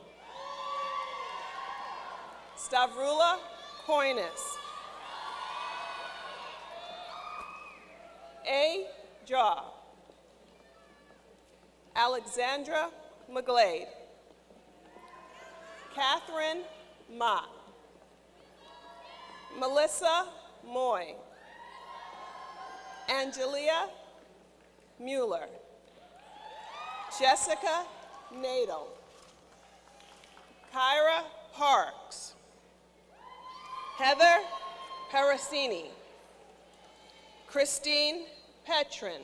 Stavrula Koinis. A. Jaw. Alexandra McGlade. Catherine Mott. Melissa Moy. Angelia Mueller. Jessica Nadel. Kyra Parks. Heather Parasini. Christine Petrin.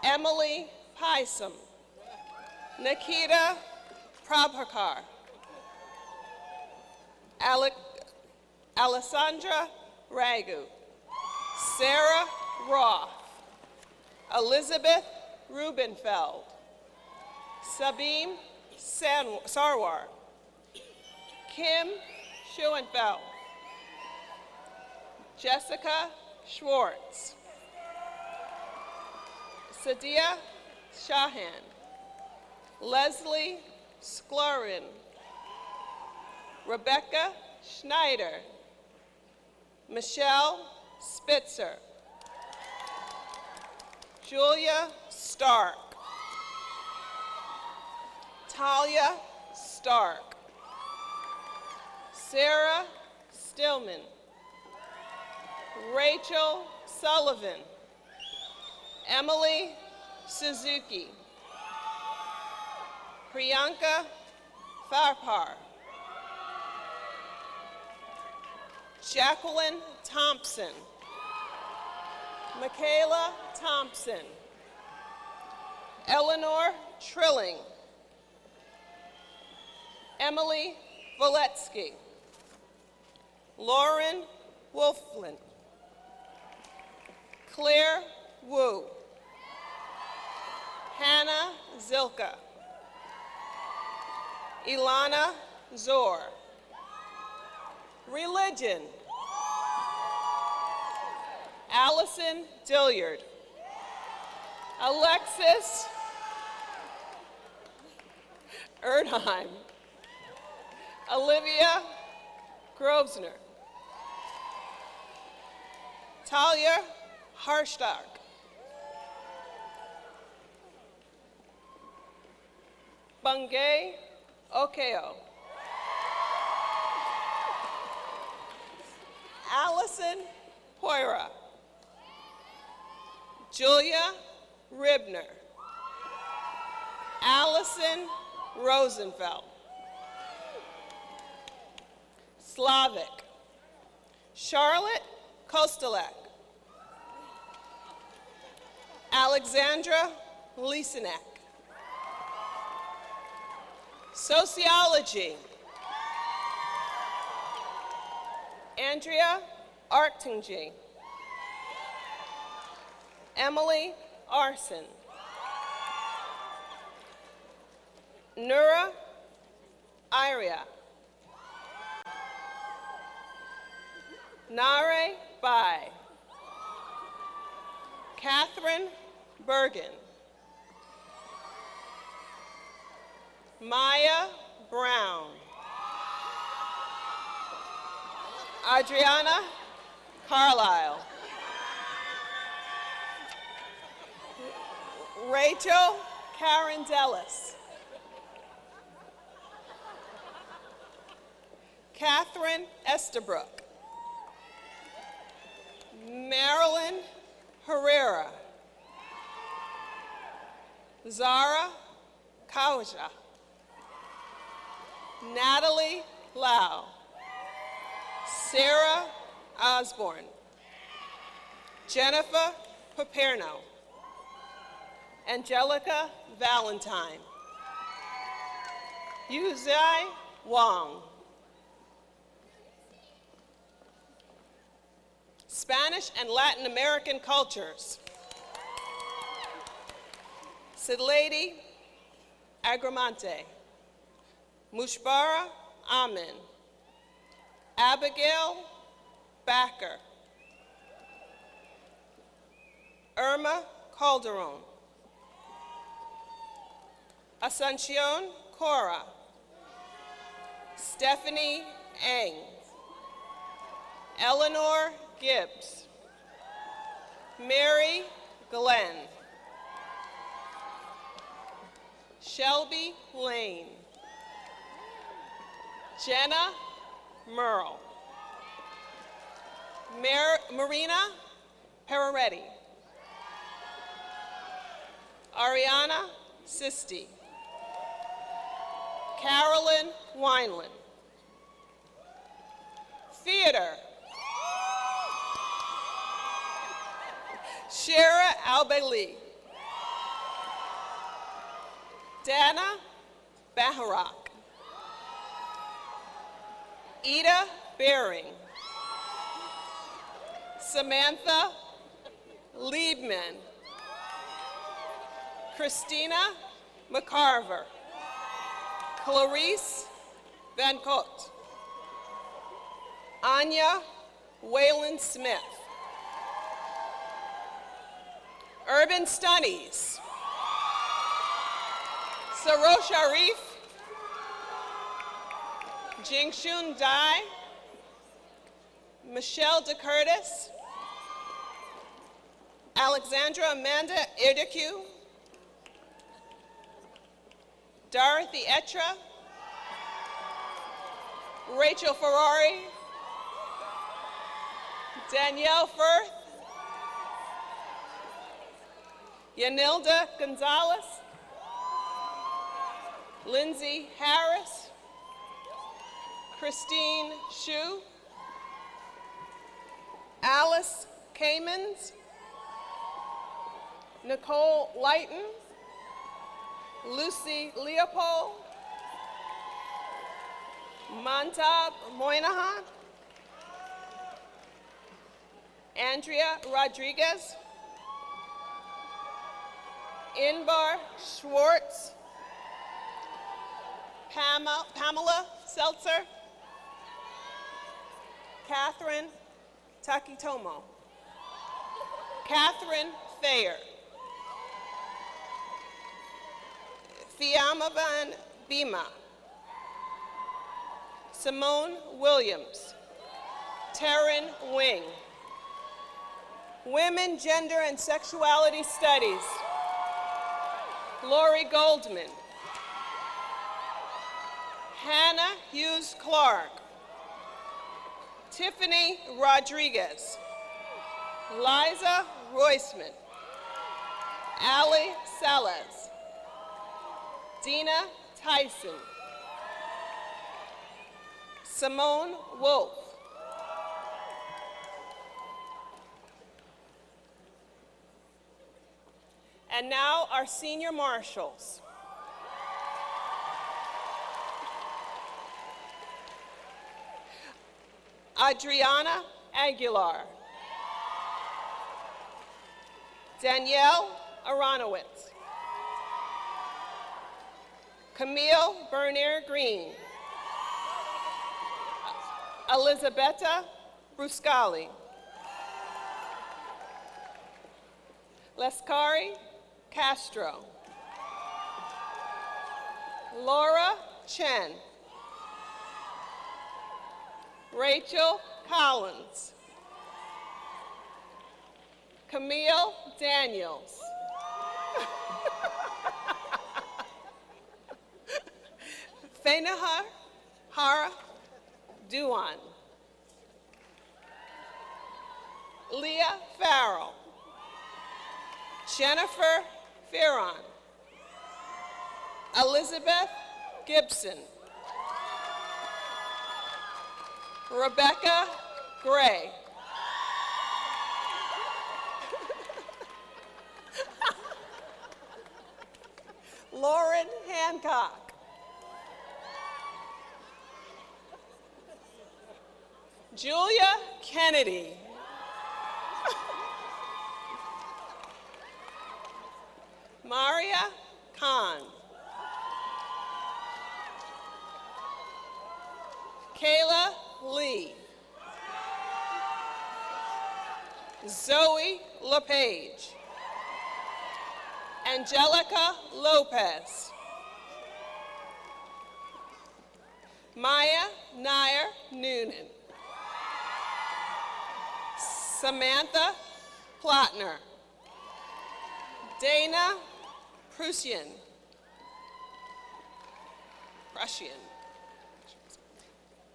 Emily Pysum. Nikita Prabhakar. Alessandra Ragu. Sarah Roth. Elizabeth Rubenfeld. Sabine Sarwar. Kim Schoenfeld. Jessica Schwartz. Sadia Shahan. Leslie Sklorin. Rebecca Schneider. Michelle Spitzer. Julia Stark. Talia Stark. Sarah Stillman. Rachel Sullivan. Emily Suzuki. Priyanka Farpar. Jacqueline Thompson. Michaela Thompson. Eleanor Trilling. Emily Voletsky. Lauren Wolfland. Claire Wu. Hannah Zilka. Ilana Zor. Religion. Allison Dilliard. Alexis Erdheim. Olivia Grosvenor. Talia Harstock. Bungay Okeo. Allison Poira. Julia Ribner. Allison Rosenfeld. Slavic. Charlotte Kostelek. Alexandra Lisenek. Sociology. Andrea Arctingy. Emily Arson. Nura Iria. Nare Bai. Catherine Bergen. Maya Brown. Adriana Carlisle. Rachel Carandellis. Catherine Estabrook, Marilyn Herrera, Zara Kauja, Natalie Lau, Sarah Osborne, Jennifer Paperno, Angelica Valentine, Yuzai Wong, Spanish and Latin American cultures, Sidlady Agramante, Mushbara Amin, Abigail Backer, Irma Calderon, Asuncion Cora, Stephanie Eng, Eleanor Gibbs, Mary Glenn, Shelby Lane, Jenna Merle, Marina Pararetti, Ariana Sisti, Carolyn Wineland, Theater, Shara Albeli, Dana Baharak, Ida Bering, Samantha Liebman, Christina McCarver, Clarice Van Cote, Anya Whalen Smith, Urban Stunnies, Sarosh Sharif, Jingshun Dai, Michelle DeCurtis, Alexandra Amanda Irdecu, Dorothy Etra, Rachel Ferrari, Danielle Firth, Yanilda Gonzalez, Lindsay Harris, Christine Shu, Alice Kamens, Nicole Lighton, Lucy Leopold, Mantab Moynihan, Andrea Rodriguez, Inbar Schwartz, Pamela Seltzer, Catherine Takitomo, Catherine Thayer, Fiamavan Bima, Simone Williams, Taryn Wing, Women, Gender, and Sexuality Studies, Lori Goldman, Hannah Hughes Clark, Tiffany Rodriguez, Liza Roisman, Ali Salas, Dina Tyson, Simone Wolf, and now our senior marshals. Adriana Aguilar, Danielle Aronowitz, Camille Bernier Green, Elizabetta Bruscali, Lescari Castro, Laura Chen, Rachel Collins, Camille Daniels, Fainahar Hara Duan. Leah Farrell. Jennifer Ferron. Elizabeth Gibson. Rebecca Gray. Lauren Hancock. Julia Kennedy. Maria Khan. Kayla Lee. Zoe LePage. Angelica Lopez. Maya Nair Noonan. Samantha Plattner. Dana Prussian.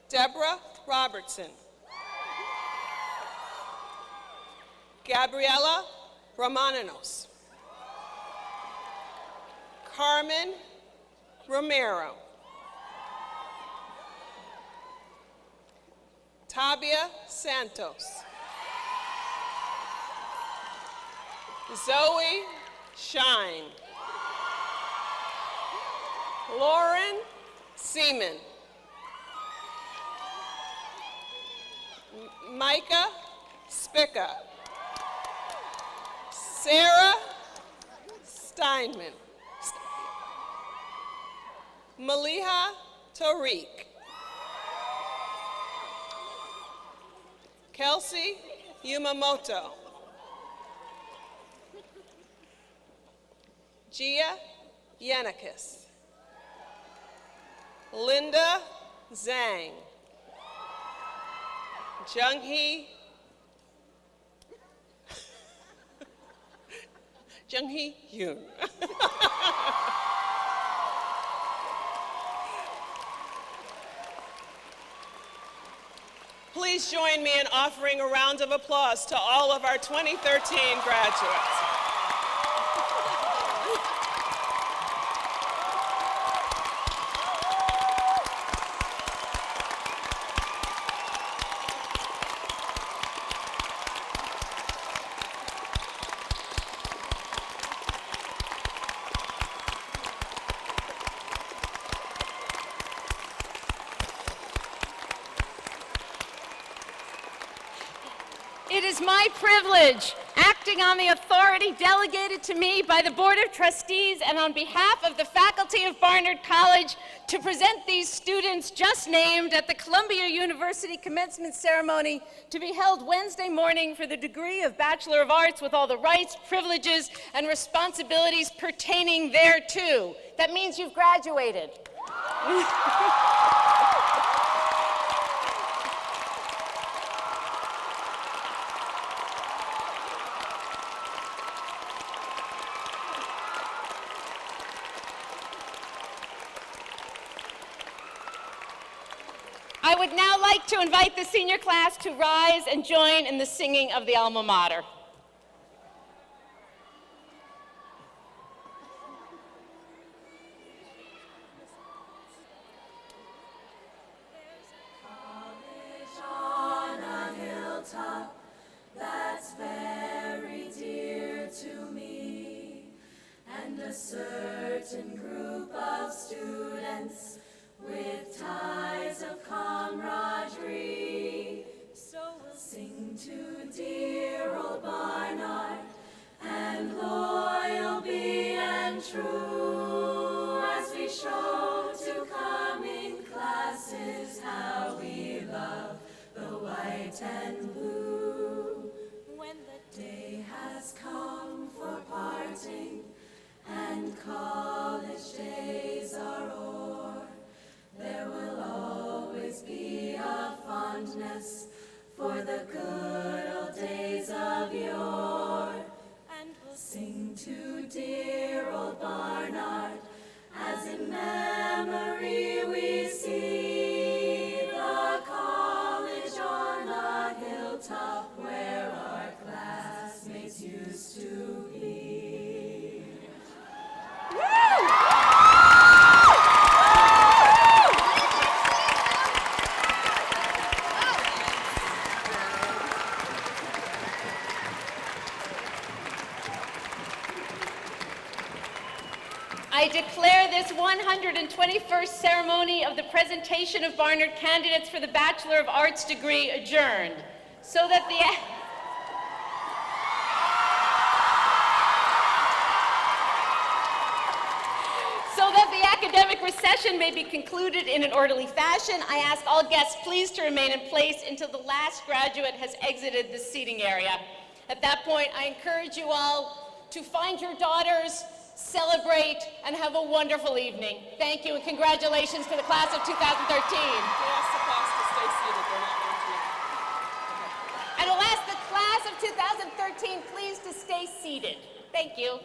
Deborah Robertson. Gabriela Romanonos. Carmen Romero. Tabia Santos. Zoe Shine. Lauren Seaman. Micah Spica. Sarah Steinman. Maliha Tariq. Kelsey Yumamoto. Gia Yanakis. Linda Zhang. Jung-hee Yoon. Please join me in offering a round of applause to all of our 2013 graduates. It is my privilege, acting on the authority delegated to me by the Board of Trustees and on behalf of the faculty of Barnard College, to present these students just named at the Columbia University commencement ceremony to be held Wednesday morning for the degree of Bachelor of Arts with all the rights, privileges, and responsibilities pertaining thereto. That means you've graduated. I would now like to invite the senior class to rise and join in the singing of the alma mater. On a hilltop that's very dear to me, and a certain group of students with ties of camaraderie. So we'll sing to dear old Barnard, and loyal be and true, as we show to coming classes how we love the white and blue. When the day has come for parting and college days are o'er, there will always be a fondness for the good old days of yore. And we'll sing to dear old Barnard, as in memory we see the things used to be. I declare this 121st ceremony of the presentation of Barnard candidates for the Bachelor of Arts degree adjourned, so that the academic recession may be concluded in an orderly fashion. I ask all guests please to remain in place until the last graduate has exited the seating area. At that point, I encourage you all to find your daughters, celebrate, and have a wonderful evening. Thank you, and congratulations to the class of 2013. And I'll ask the class of 2013 please to stay seated. Thank you.